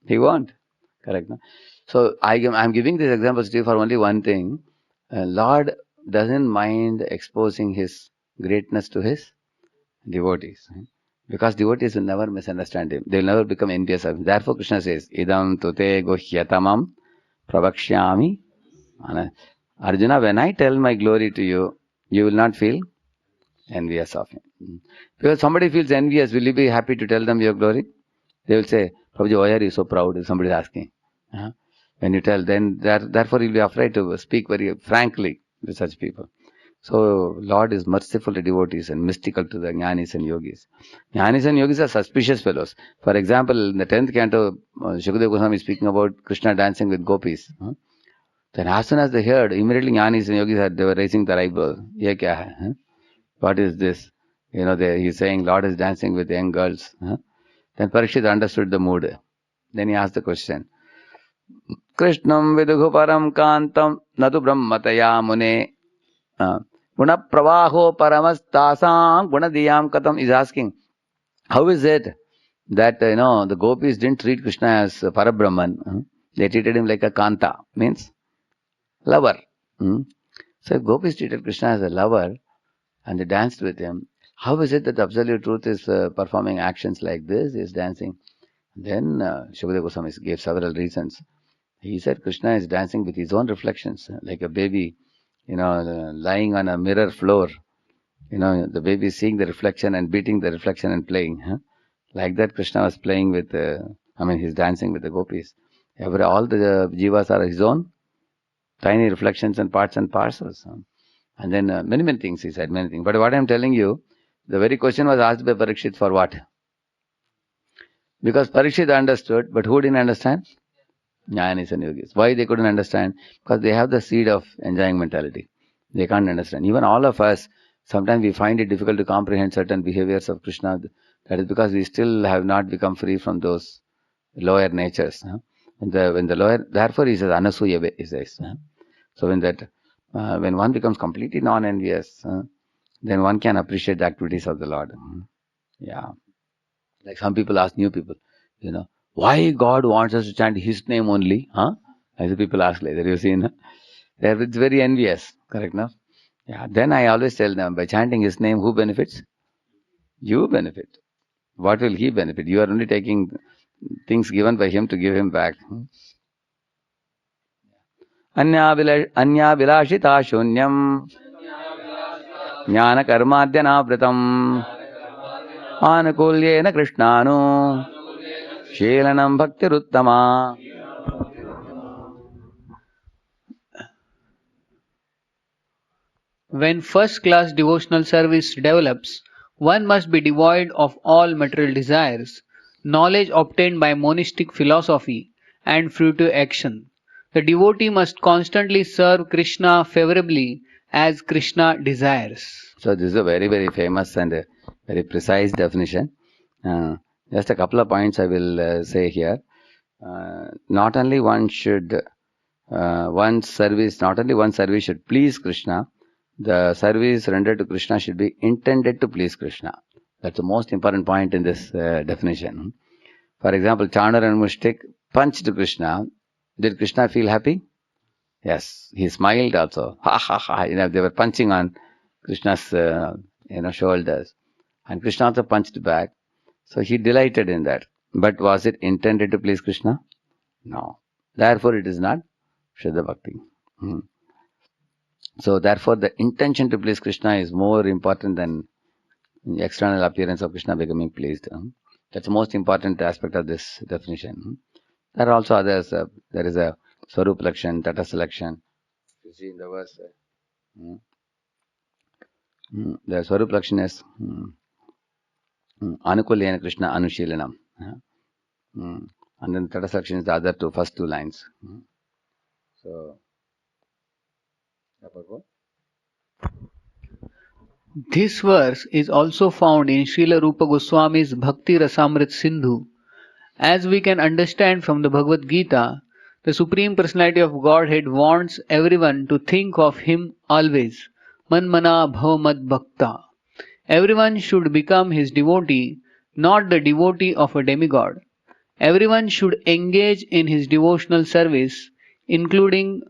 A: He won't. Correct. No? So I'm giving these examples to you for only one thing. Lord doesn't mind exposing his greatness to his devotees. Because devotees will never misunderstand him. They will never become envious of him. Therefore Krishna says, Idam tute gohyatamam pravakshyami. Arjuna, when I tell my glory to you, you will not feel envious of him. Because somebody feels envious, will you be happy to tell them your glory? They will say, Prabhuji, why are you so proud? If somebody is asking. When you tell, then therefore you'll be afraid to speak very frankly with such people. So Lord is merciful to devotees and mystical to the jnanis and yogis. Jnanis and yogis are suspicious fellows. For example, in the 10th canto, Shukadeva Goswami is speaking about Krishna dancing with gopis. Then as soon as they heard, immediately jnanis and yogis they were raising their eyebrow. Ye kya hai? What is this? He's saying Lord is dancing with young girls. Then Parikshit understood the mood. Then he asked the question. Krishnam vidughu param kantam natu brahmataya mune. Guna pravaho paramastasam gunadiyam katam is asking, how is it that, the gopis didn't treat Krishna as Parabrahman? They treated him like a Kanta, means lover. So if gopis treated Krishna as a lover and they danced with him, how is it that the absolute truth is performing actions like this, is dancing? Then Shukadeva Goswami gave several reasons. He said Krishna is dancing with his own reflections, like a baby, lying on a mirror floor. The baby is seeing the reflection and beating the reflection and playing. Like that Krishna was playing with, he's dancing with the gopis. All the jivas are his own tiny reflections and parts and parcels. And then many, many things he said, many things. But what I'm telling you, the very question was asked by Parikshit for what? Because Parikshit understood, but who didn't understand? Jnanis and yogis. Why they couldn't understand? Because they have the seed of enjoying mentality. They can't understand. Even all of us, sometimes we find it difficult to comprehend certain behaviors of Krishna. That is because we still have not become free from those lower natures. When the lower, therefore he says, Anasuya he says. So when one becomes completely non-envious, then one can appreciate the activities of the Lord. Yeah. Like some people ask new people, why God wants us to chant His name only? As the people ask like that, you see, it's very envious, correct, no? Yeah. Then I always tell them, by chanting His name, who benefits? You benefit. What will He benefit? You are only taking things given by Him to give Him back. Anya vilashita shunyam jnana karmadhyanavritam anukulyena krishnanu shelanam bhaktiruttama.
C: When first-class devotional service develops, one must be devoid of all material desires, knowledge obtained by monistic philosophy, and fruitive action. The devotee must constantly serve Krishna favorably as Krishna desires.
A: So this is a very, very famous and very precise definition. Just a couple of points I will say here. Not only one service should please Krishna. The service rendered to Krishna should be intended to please Krishna. That's the most important point in this definition. For example, Chandar and Mushtik punched Krishna. Did Krishna feel happy? Yes, he smiled also. Ha ha ha! They were punching on Krishna's shoulders, and Krishna also punched back. So he delighted in that. But was it intended to please Krishna? No. Therefore, it is not Shuddha Bhakti. So therefore, the intention to please Krishna is more important than the external appearance of Krishna becoming pleased. That's the most important aspect of this definition. There are also others. There is a Swarup Lakshan, Tata Selection. You see in the verse. The Swarup Lakshana is Anukulyena Krishna Anushilanam. And then Tadas Lakshana is the other two, first two lines. So,
C: This verse is also found in Srila Rupa Goswami's Bhakti Rasamrit Sindhu. As we can understand from the Bhagavad Gita, the Supreme Personality of Godhead wants everyone to think of Him always. Manmana bhavamad bhakta. Everyone should become His devotee, not the devotee of a demigod. Everyone should engage in His devotional service, including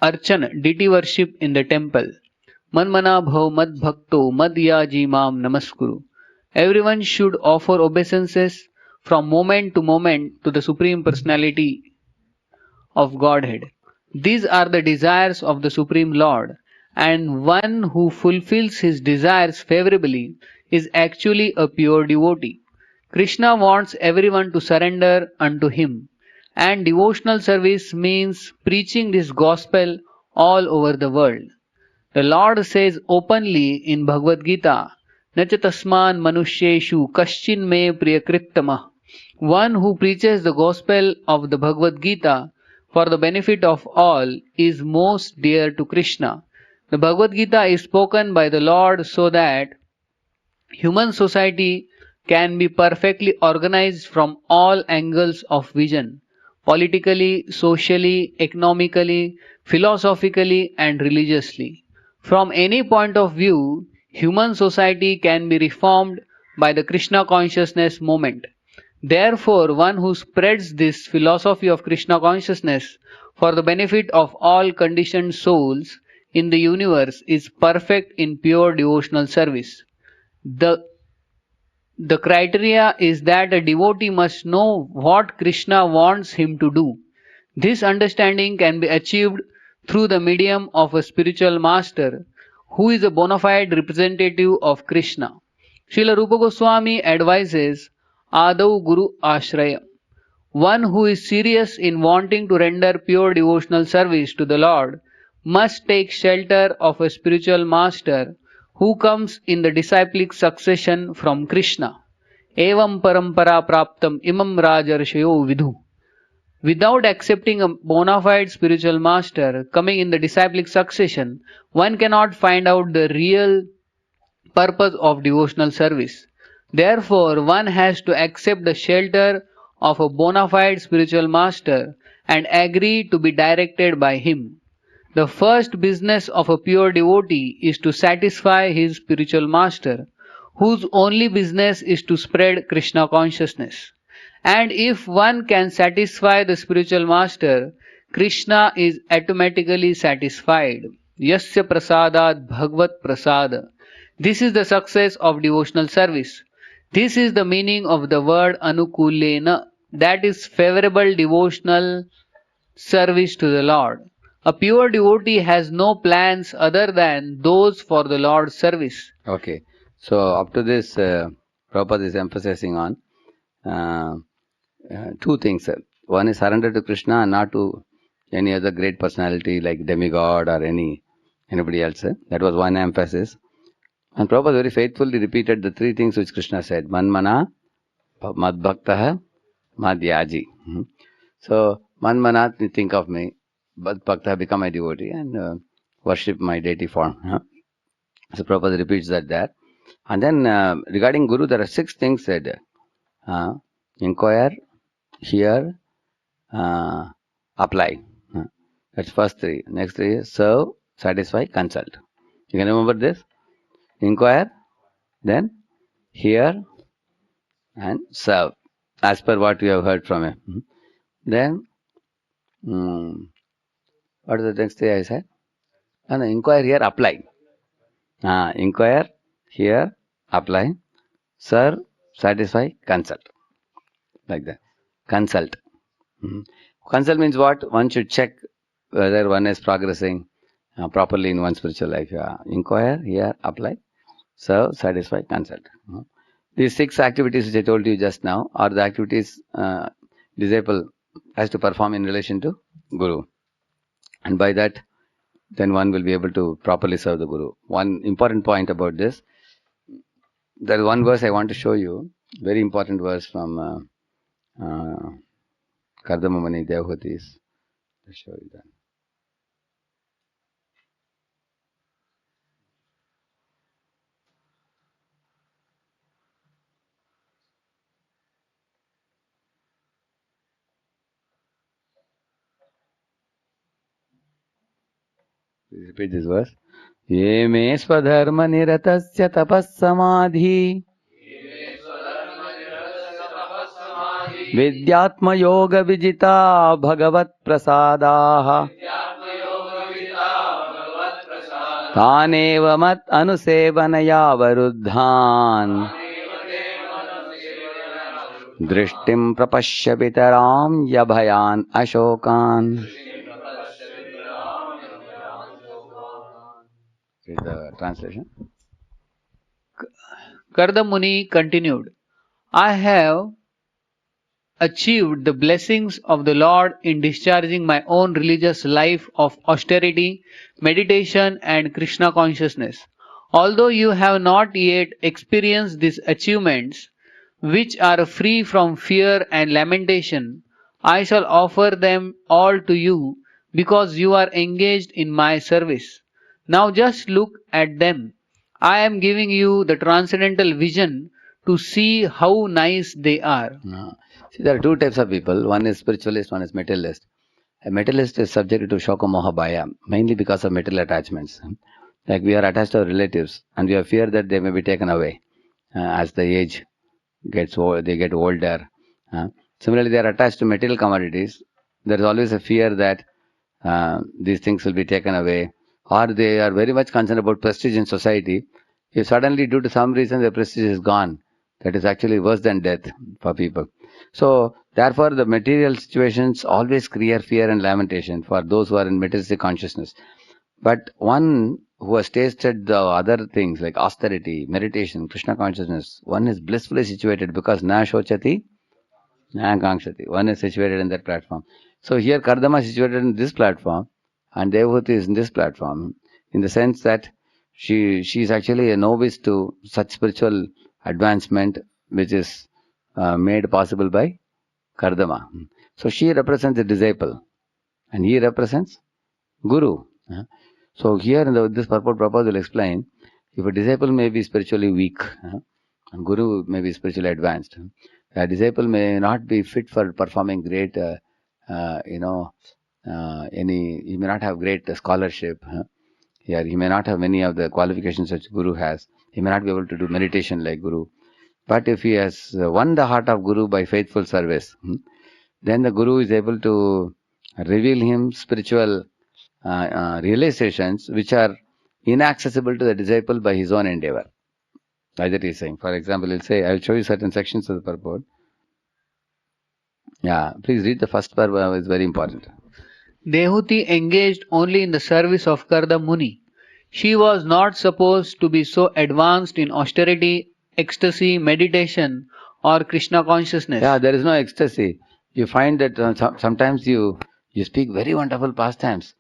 C: archana, deity worship in the temple. Manmana bhav mad bhakto madhyaji mam namaskuru. Everyone should offer obeisances from moment to moment to the Supreme Personality of Godhead. These are the desires of the Supreme Lord, and one who fulfills his desires favorably is actually a pure devotee. Krishna wants everyone to surrender unto him, and devotional service means preaching this gospel all over the world. The Lord says openly in Bhagavad Gita, Nacha tasman manusheshu kaschin me priyakrittamah. One who preaches the gospel of the Bhagavad Gita for the benefit of all is most dear to Krishna. The Bhagavad Gita is spoken by the Lord so that human society can be perfectly organized from all angles of vision, politically, socially, economically, philosophically, and religiously. From any point of view, human society can be reformed by the Krishna consciousness movement. Therefore, one who spreads this philosophy of Krishna consciousness for the benefit of all conditioned souls in the universe is perfect in pure devotional service. The criteria is that a devotee must know what Krishna wants him to do. This understanding can be achieved through the medium of a spiritual master who is a bona fide representative of Krishna. Srila Rupa Goswami advises Adau Guru Ashraya. One who is serious in wanting to render pure devotional service to the Lord must take shelter of a spiritual master who comes in the disciplic succession from Krishna. Evam parampara praptam imam rajarshayo vidhu. Without accepting a bona fide spiritual master coming in the disciplic succession, one cannot find out the real purpose of devotional service. Therefore, one has to accept the shelter of a bona fide spiritual master and agree to be directed by him. The first business of a pure devotee is to satisfy his spiritual master, whose only business is to spread Krishna consciousness. And if one can satisfy the spiritual master, Krishna is automatically satisfied. Yasya prasadat bhagvat prasada. This is the success of devotional service. This is the meaning of the word anukulena, that is favorable devotional service to the Lord. A pure devotee has no plans other than those for the Lord's service.
A: Okay. So up to this, Prabhupada is emphasizing on two things. One is surrender to Krishna and not to any other great personality like demigod or anybody else. That was one emphasis. And Prabhupada very faithfully repeated the three things which Krishna said. Manmana, madbhaktaha, madhyaji. So, manmana, think of me. Madbhaktaha, become my devotee and worship my deity form. So, Prabhupada repeats that there. And then regarding Guru, there are 6 things said. Inquire, hear, apply. That's first 3. Next 3 is serve, satisfy, consult. You can remember this? Inquire, then hear and serve, as per what you have heard from him. Then, what is the next thing I said? And inquire, hear, apply. Inquire, hear, apply, serve, satisfy, consult. Like that. Consult. Consult means what? One should check whether one is progressing properly in one's spiritual life. Inquire, hear, apply, serve, satisfy, consult. These 6 activities which I told you just now are the activities disciple has to perform in relation to Guru. And by that, then one will be able to properly serve the Guru. One important point about this, there is one verse I want to show you, very important verse from Kardama Muni Devahutis. I'll show you that. Please repeat this verse. Ye me swadharma niratasya tapassamadhi vidyatma yoga vijita bhagavat prasadaha taneva mat anusevanaya varuddhan drishtim prapashya vitaram yabhayan ashokan. Read the translation.
C: Karda Muni continued, I have achieved the blessings of the Lord in discharging my own religious life of austerity, meditation, and Krishna consciousness. Although you have not yet experienced these achievements, which are free from fear and lamentation, I shall offer them all to you because you are engaged in my service. Now just look at them. I am giving you the transcendental vision to see how nice they are.
A: See, there are two types of people. One is spiritualist, one is materialist. A materialist is subjected to Shoka Moha Bhaya, mainly because of material attachments. Like we are attached to our relatives and we have fear that they may be taken away as the age gets old, they get older. Similarly, they are attached to material commodities. There is always a fear that these things will be taken away, or they are very much concerned about prestige in society. If suddenly, due to some reason, the prestige is gone, that is actually worse than death for people. So, therefore, the material situations always create fear and lamentation for those who are in materialistic consciousness. But one who has tasted the other things like austerity, meditation, Krishna consciousness, one is blissfully situated because na shochati, na kankshati. One is situated in that platform. So here Kardama is situated in this platform and Devahuti is in this platform, in the sense that she is actually a novice to such spiritual advancement which is made possible by Kardama. So she represents the disciple and he represents Guru. So here in this purport Prabhupada will explain, if a disciple may be spiritually weak and Guru may be spiritually advanced, a disciple may not be fit for performing great, he may not have great scholarship. Here he may not have many of the qualifications such Guru has. He may not be able to do meditation like Guru. But if he has won the heart of Guru by faithful service, then the Guru is able to reveal him spiritual realizations which are inaccessible to the disciple by his own endeavor. Like that he is saying. For example, he'll say, I will show you certain sections of the purport. Yeah, please read the first part, it's very important.
C: Devahuti engaged only in the service of Karda Muni. She was not supposed to be so advanced in austerity, ecstasy, meditation, or Krishna consciousness.
A: Yeah, there is no ecstasy. You find that sometimes you speak very wonderful pastimes.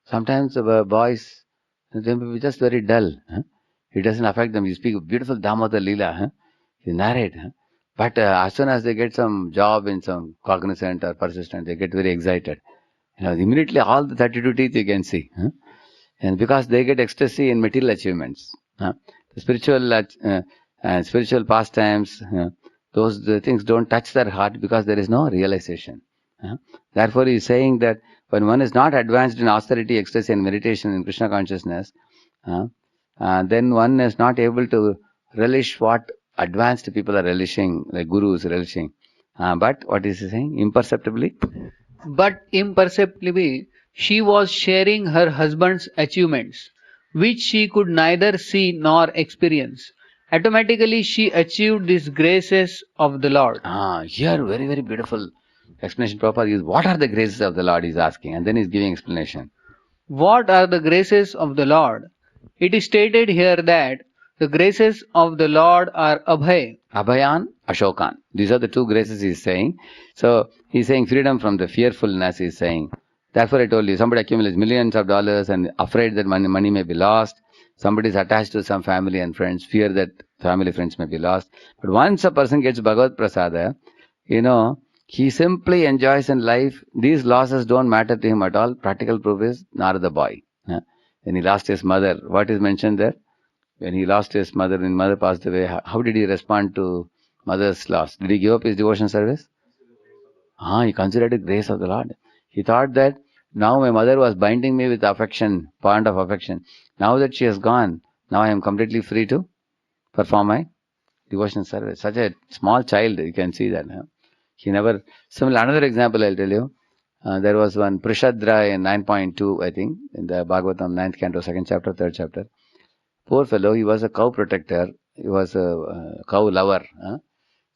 A: Sometimes boys, they may be just very dull. It doesn't affect them. You speak beautiful Damodar Leela. You narrate. But as soon as they get some job in some cognizant or persistent, they get very excited. Immediately all the 32 teeth you can see. And because they get ecstasy in material achievements. The spiritual pastimes, the things don't touch their heart because there is no realization. Therefore, he is saying that when one is not advanced in austerity, ecstasy and meditation in Krishna consciousness, then one is not able to relish what advanced people are relishing, like Guru is relishing. But what is he saying? Imperceptibly?
C: But imperceptibly, she was sharing her husband's achievements, which she could neither see nor experience. Automatically, she achieved these graces of the Lord.
A: Here, very, very beautiful explanation. Prabhupada is, what are the graces of the Lord, he is asking, and then he is giving explanation.
C: What are the graces of the Lord? It is stated here that the graces of the Lord are Abhay.
A: Abhayan, Ashokan. These are the two graces he is saying. So, he is saying freedom from the fearfulness, he is saying. Therefore, I told you, somebody accumulates millions of dollars and afraid that money may be lost. Somebody is attached to some family and friends, fear that family friends may be lost. But once a person gets Bhagavad Prasada, he simply enjoys in life. These losses don't matter to him at all. Practical proof is Narada boy. When he lost his mother, what is mentioned there? When he lost his mother, when mother passed away, how did he respond to mother's loss? Did he give up his devotion service? He considered it grace of the Lord. He thought that now my mother was binding me with affection, bond of affection. Now that she has gone, now I am completely free to perform my devotional service. Such a small child, you can see that. He never. Similar, another example I'll tell you. There was one Prishadra in 9.2, I think, in the Bhagavatam 9th canto, 2nd chapter, 3rd chapter. Poor fellow, he was a cow protector. He was a cow lover.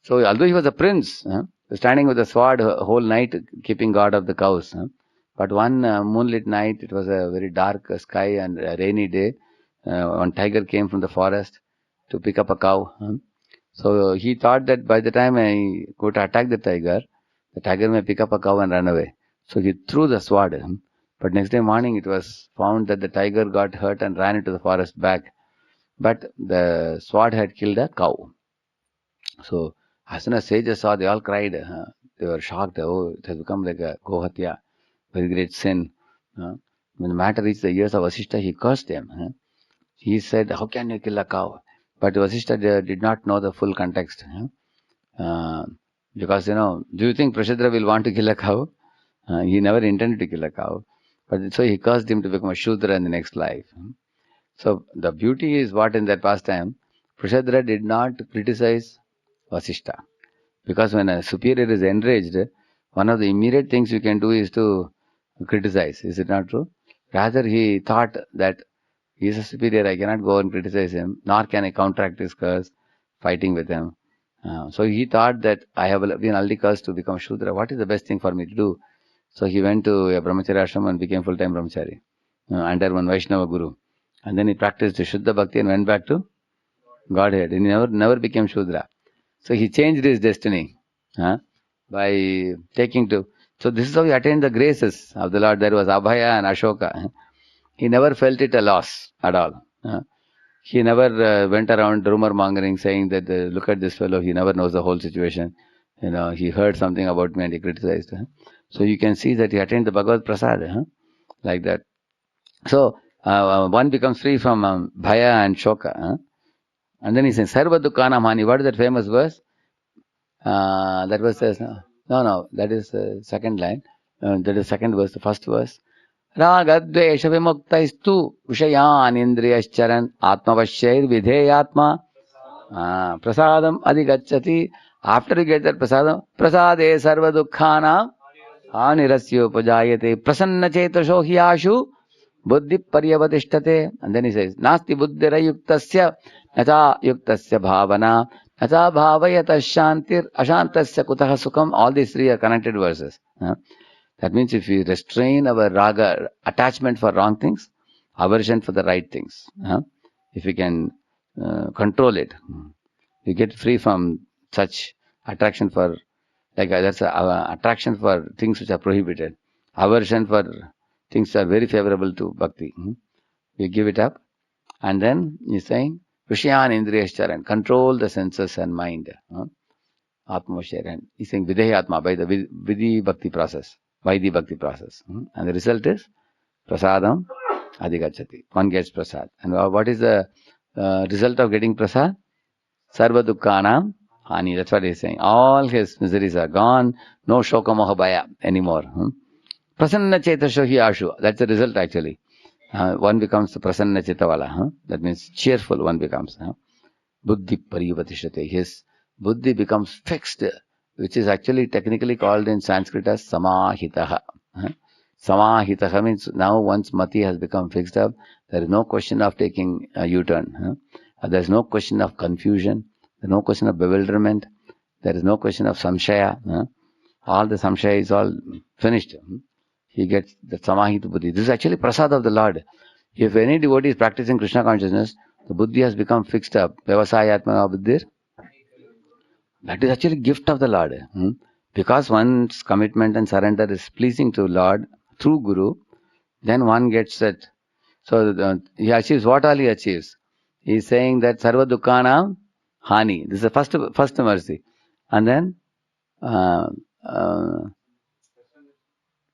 A: So although he was a prince, standing with a sword whole night, keeping guard of the cows. But one moonlit night, it was a very dark sky and a rainy day. One tiger came from the forest to pick up a cow. So he thought that by the time I go to attack the tiger may pick up a cow and run away. So he threw the sword. But next day morning, it was found that the tiger got hurt and ran into the forest back. But the sword had killed a cow. So as soon as sages saw, they all cried. They were shocked. Oh, it has become like a gohatya, very great sin. When the matter reached the ears of Vasishtha, he cursed them. He said, how can you kill a cow? But Vasishtha did not know the full context. Because, do you think Prashadra will want to kill a cow? He never intended to kill a cow. But so he cursed him to become a Shudra in the next life. So the beauty is what in that pastime, Prashadra did not criticize Vasishtha. Because when a superior is enraged, one of the immediate things you can do is to criticize. Is it not true? Rather, he thought that he is a superior, I cannot go and criticize him, nor can I counteract his curse, fighting with him. So he thought that I have been already cursed to become Shudra. What is the best thing for me to do? So he went to a brahmacharya ashram and became full-time brahmachari under one Vaishnava guru. And then he practiced Shuddha Bhakti and went back to Godhead. And he never became Shudra. So he changed his destiny by taking to. So this is how he attained the graces of the Lord. There was Abhaya and Ashoka. He never felt it a loss at all. He never went around rumor mongering saying that look at this fellow, he never knows the whole situation. He heard something about me and he criticized. So you can see that he attained the Bhagavad Prasad like that. So one becomes free from Bhaya and Shoka. And then he says, Sarva Dukkanam Hani. What is that famous verse? That was no, that is the second line. That is second verse, the first verse. Ragadvesha vimukta vishayan indriyascharan atmavasyair vidheyatma prasadam adhigacchati. After you get that prasadam, prasade sarva dukkhana anirasya upajayate prasanna chetasho hiyashu buddhi paryavatishtate. And then he says, nasti buddhira yuktasya nacha yuktasya bhavana nacha bhavayata shantir ashantasya kutaha sukham. All these three are connected verses. That means if we restrain our raga, attachment for wrong things, aversion for the right things, if we can control it, we get free from such attraction for, that's attraction for things which are prohibited. Aversion for things are very favorable to bhakti. We give it up. And then he's saying, Vishyan Indriyascharan, control the senses and mind. Atmavasyair. He's saying Videyatma by the Vidhi Bhakti process. Vaidhi Bhakti process. And the result is Prasadam Adhigacchati. One gets Prasad. And what is the result of getting Prasad? Sarva Dukkhanam Hani. That's what he's saying. All his miseries are gone. No Shoka Moha Bhaya anymore. Prasanna Chetasho Hiyashu. That's the result actually. One becomes the Prasanna Chetavala. That means cheerful one becomes. Buddhi Parivatishate. His Buddhi becomes fixed, which is actually technically called in Sanskrit as Samahitaha. Samahitaha means now once Mati has become fixed up, there is no question of taking a U-turn. There is no question of confusion. There is no question of bewilderment. There is no question of samshaya. All the samshaya is all finished. He gets the Samahita Buddhi. This is actually prasad of the Lord. If any devotee is practicing Krishna consciousness, the Buddhi has become fixed up. Vyavasayatmana Buddhir. That is actually gift of the Lord. Because one's commitment and surrender is pleasing to Lord, through Guru, then one gets that. So he achieves what all he achieves. He is saying that Sarva Dukkana Hani. This is the first mercy. And then uh, uh,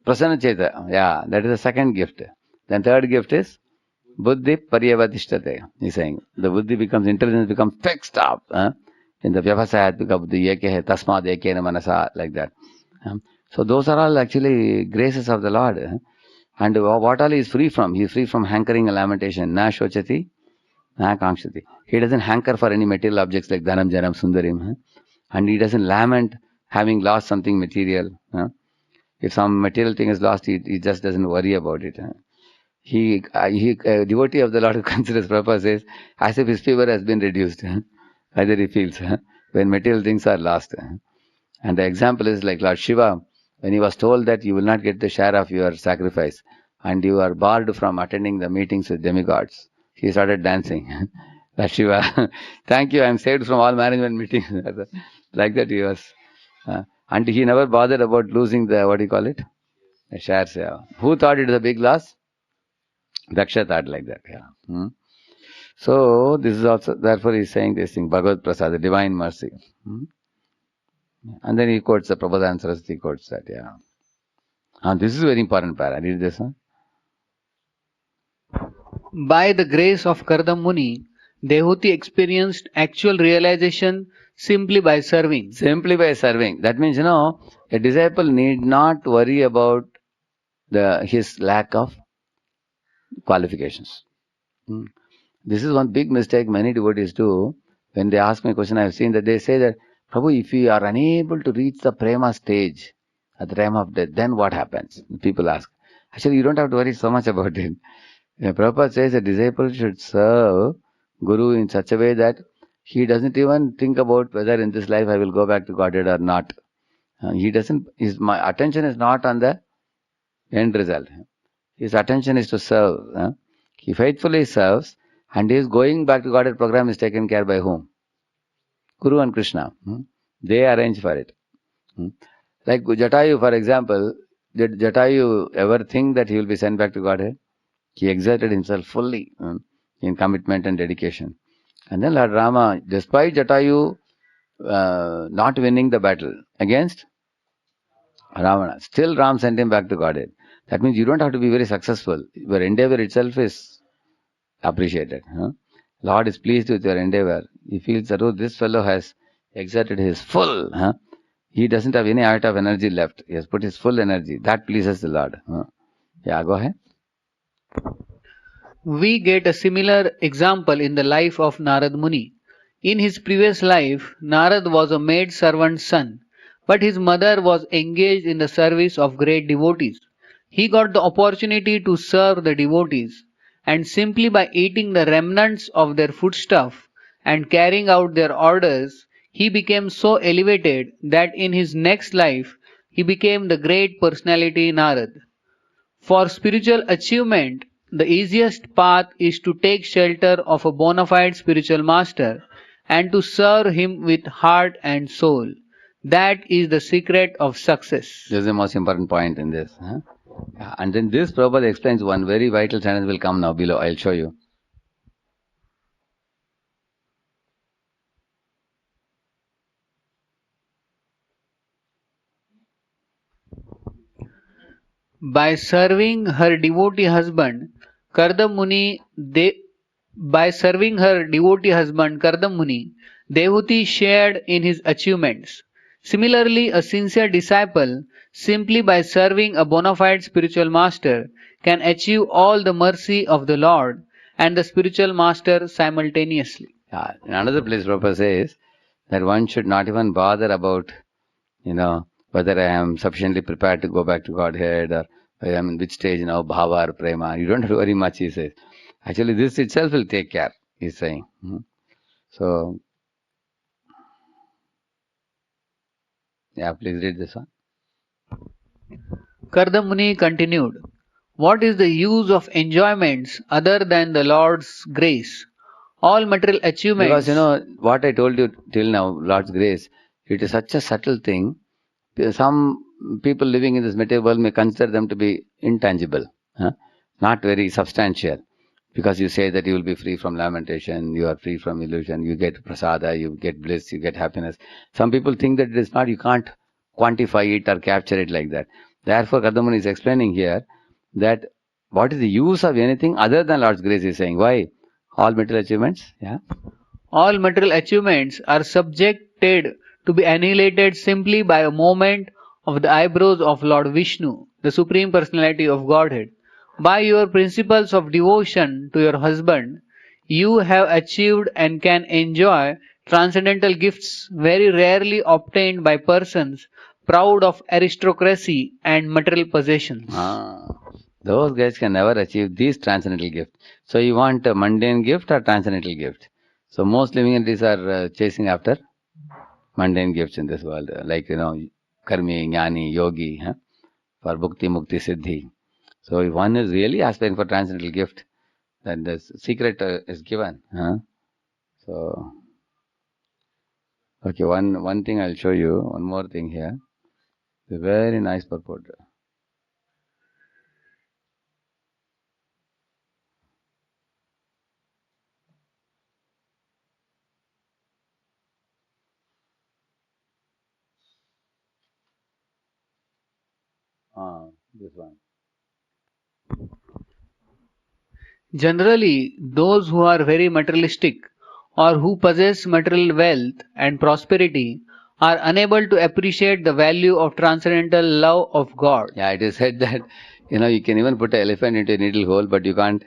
A: Prasanna Cheta. Yeah, that is the second gift. Then third gift is Buddhi Paryavadishtate. He's saying the Buddhi becomes, intelligence becomes fixed up. In the Vyavasayat Buddhi Yeke hai Tasmad Ekena Manasa, like that. So those are all actually graces of the Lord. And what all he is free from? He is free from hankering and lamentation. Na shochati, na kankshati. He doesn't hanker for any material objects like Dhanam, Janam, Sundarim. And he doesn't lament having lost something material. If some material thing is lost, he just doesn't worry about it. He a devotee of the Lord who considers Prabhupada says, as if his fever has been reduced. Either he feels when material things are lost. And the example is like Lord Shiva, when he was told that you will not get the share of your sacrifice and you are barred from attending the meetings with demigods, he started dancing. Lord Shiva, thank you, I am saved from all management meetings. Like that he was. And he never bothered about losing the, what do you call it? The shares. Yeah. Who thought it was a big loss? Daksha thought like that. Yeah. So this is also, therefore he is saying this thing, Bhagavad Prasad, the divine mercy. And then he quotes the Prabhupada Saraswati quotes that, yeah. And this is very important para. Read this one.
C: By the grace of Kardam Muni, Dehuti experienced actual realization simply by serving.
A: Simply by serving. That means, a disciple need not worry about his lack of qualifications. This is one big mistake many devotees do. When they ask me a question, I have seen that they say that, Prabhu, if you are unable to reach the prema stage at the time of death, then what happens? People ask. Actually, you don't have to worry so much about it. Prabhupada says a disciple should serve Guru in such a way that he doesn't even think about whether in this life I will go back to Godhead or not. My attention is not on the end result. His attention is to serve. He faithfully serves, and his going back to Godhead program is taken care by whom? Guru and Krishna. They arrange for it. Like Jatayu, for example, did Jatayu ever think that he will be sent back to Godhead? He exerted himself fully in commitment and dedication. And then Lord Rama, despite Jatayu not winning the battle against Ravana, still Ram sent him back to Godhead. That means you don't have to be very successful. Your endeavor itself is appreciated. Lord is pleased with your endeavor. He feels that, oh, this fellow has exerted his full. He doesn't have any iota of energy left. He has put his full energy. That pleases the Lord. Yeah, go ahead.
C: We get a similar example in the life of Narad Muni. In his previous life, Narad was a maid servant's son, but his mother was engaged in the service of great devotees. He got the opportunity to serve the devotees, and simply by eating the remnants of their foodstuff and carrying out their orders, he became so elevated that in his next life he became the great personality Narad. For spiritual achievement, the easiest path is to take shelter of a bona fide spiritual master and to serve him with heart and soul. That is the secret of success.
A: This is the most important point in this. And then this Prabhupada explains one very vital sentence will come now below. I'll show you.
C: By serving her devotee husband, Kardam Muni, Dehuti shared in his achievements. Similarly, a sincere disciple, simply by serving a bona fide spiritual master, can achieve all the mercy of the Lord and the spiritual master simultaneously.
A: In another place, Prabhupada says that one should not even bother about, whether I am sufficiently prepared to go back to Godhead or I am in which stage, bhava or prema. You don't have to worry much, he says. Actually, this itself will take care, he's saying. So, yeah, please read this one.
C: Kardam Muni continued, what is the use of enjoyments other than the Lord's grace? All material achievements...
A: Because, what I told you till now, Lord's grace, it is such a subtle thing. Some people living in this material world may consider them to be intangible, huh? Not very substantial. Because you say that you will be free from lamentation, you are free from illusion, you get prasada, you get bliss, you get happiness. Some people think that it is not, you can't quantify it or capture it like that. Therefore, Kardamuni is explaining here that what is the use of anything other than Lord's grace, he is saying. Why? All material achievements, yeah.
C: All material achievements are subjected to be annihilated simply by a movement of the eyebrows of Lord Vishnu, the Supreme Personality of Godhead. By your principles of devotion to your husband, you have achieved and can enjoy transcendental gifts very rarely obtained by persons proud of aristocracy and material possessions.
A: Those guys can never achieve these transcendental gifts. So you want a mundane gift or transcendental gift? So most living entities are chasing after mundane gifts in this world, like karmi, jnani, yogi, for bhukti, mukti, siddhi. So if one is really aspiring for transcendental gift, then the secret is given. So, okay, one thing I'll show you, one more thing here. It's a very nice purport. This one.
C: Generally, those who are very materialistic or who possess material wealth and prosperity are unable to appreciate the value of transcendental love of God.
A: Yeah, it is said that, you can even put an elephant into a needle hole, but you can't,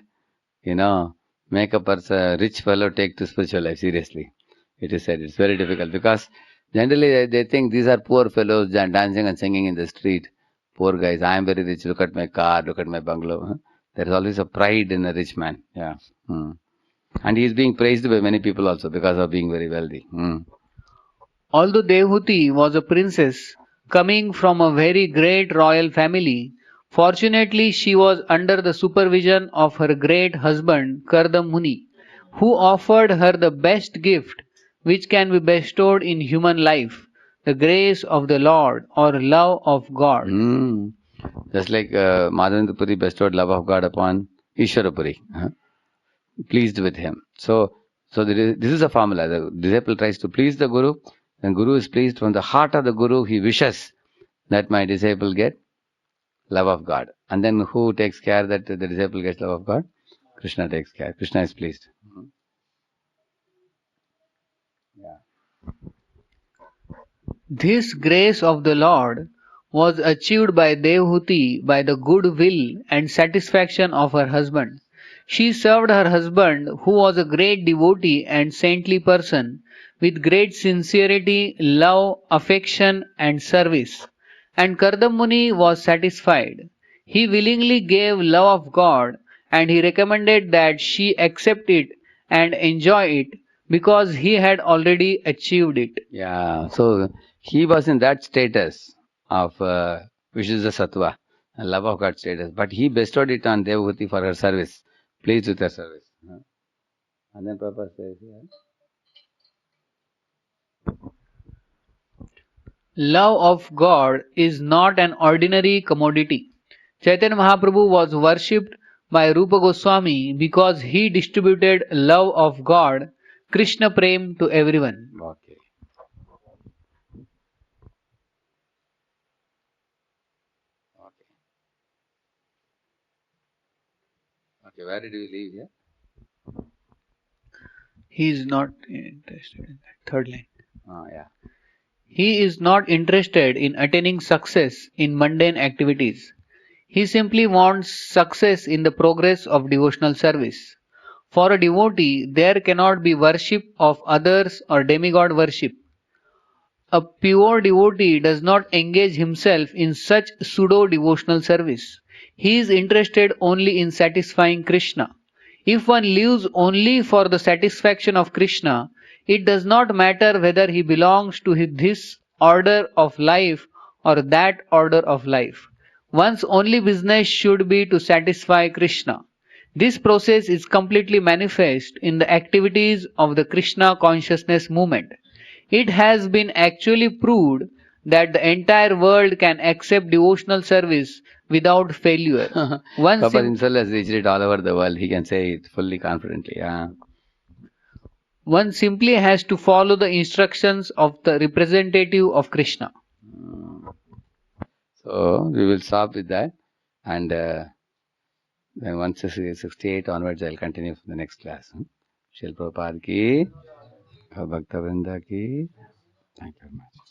A: make a rich fellow take to spiritual life seriously. It is said it's very difficult because generally they think these are poor fellows dancing and singing in the street. Poor guys, I am very rich, look at my car, look at my bungalow. There is always a pride in a rich man. Yeah. And he is being praised by many people also because of being very wealthy.
C: Although Devahuti was a princess coming from a very great royal family, fortunately she was under the supervision of her great husband Kardam Muni, who offered her the best gift which can be bestowed in human life, the grace of the Lord or love of God.
A: Just like Madhavendra Puri bestowed love of God upon Ishwarapuri, pleased with him. So this is a formula. The disciple tries to please the Guru. When Guru is pleased, from the heart of the Guru, he wishes that my disciple get love of God. And then who takes care that the disciple gets love of God? Krishna takes care. Krishna is pleased.
C: This grace of the Lord was achieved by Devahuti by the good will and satisfaction of her husband. She served her husband, who was a great devotee and saintly person, with great sincerity, love, affection, and service. And Kardam Muni was satisfied. He willingly gave love of God, and he recommended that she accept it and enjoy it because he had already achieved it.
A: Yeah, so he was in that status of which is the sattva, a love of God status, but he bestowed it on Devahuti for her service, pleased with her service. And then Prabhupada says here,
C: Love of God is not an ordinary commodity. Chaitanya Mahaprabhu was worshipped by Rupa Goswami because he distributed love of God, Krishna Prem, to everyone.
A: okay. Okay, where did we leave here?
C: He is not interested in that. Third line.
A: Yeah.
C: He is not interested in attaining success in mundane activities. He simply wants success in the progress of devotional service. For a devotee, there cannot be worship of others or demigod worship. A pure devotee does not engage himself in such pseudo-devotional service. He is interested only in satisfying Krishna. If one lives only for the satisfaction of Krishna, it does not matter whether he belongs to this order of life or that order of life. One's only business should be to satisfy Krishna. This process is completely manifest in the activities of the Krishna consciousness movement. It has been actually proved that the entire world can accept devotional service without failure. One,
A: Papa
C: sim-
A: himself has reached it all over the world. He can say it fully confidently. Yeah.
C: one simply has to follow the instructions of the representative of Krishna.
A: So we will stop with that, and then once 68 onwards, I'll continue for the next class. Shil Prabhupada ki, Bhakta Vrinda ki. Thank you very much.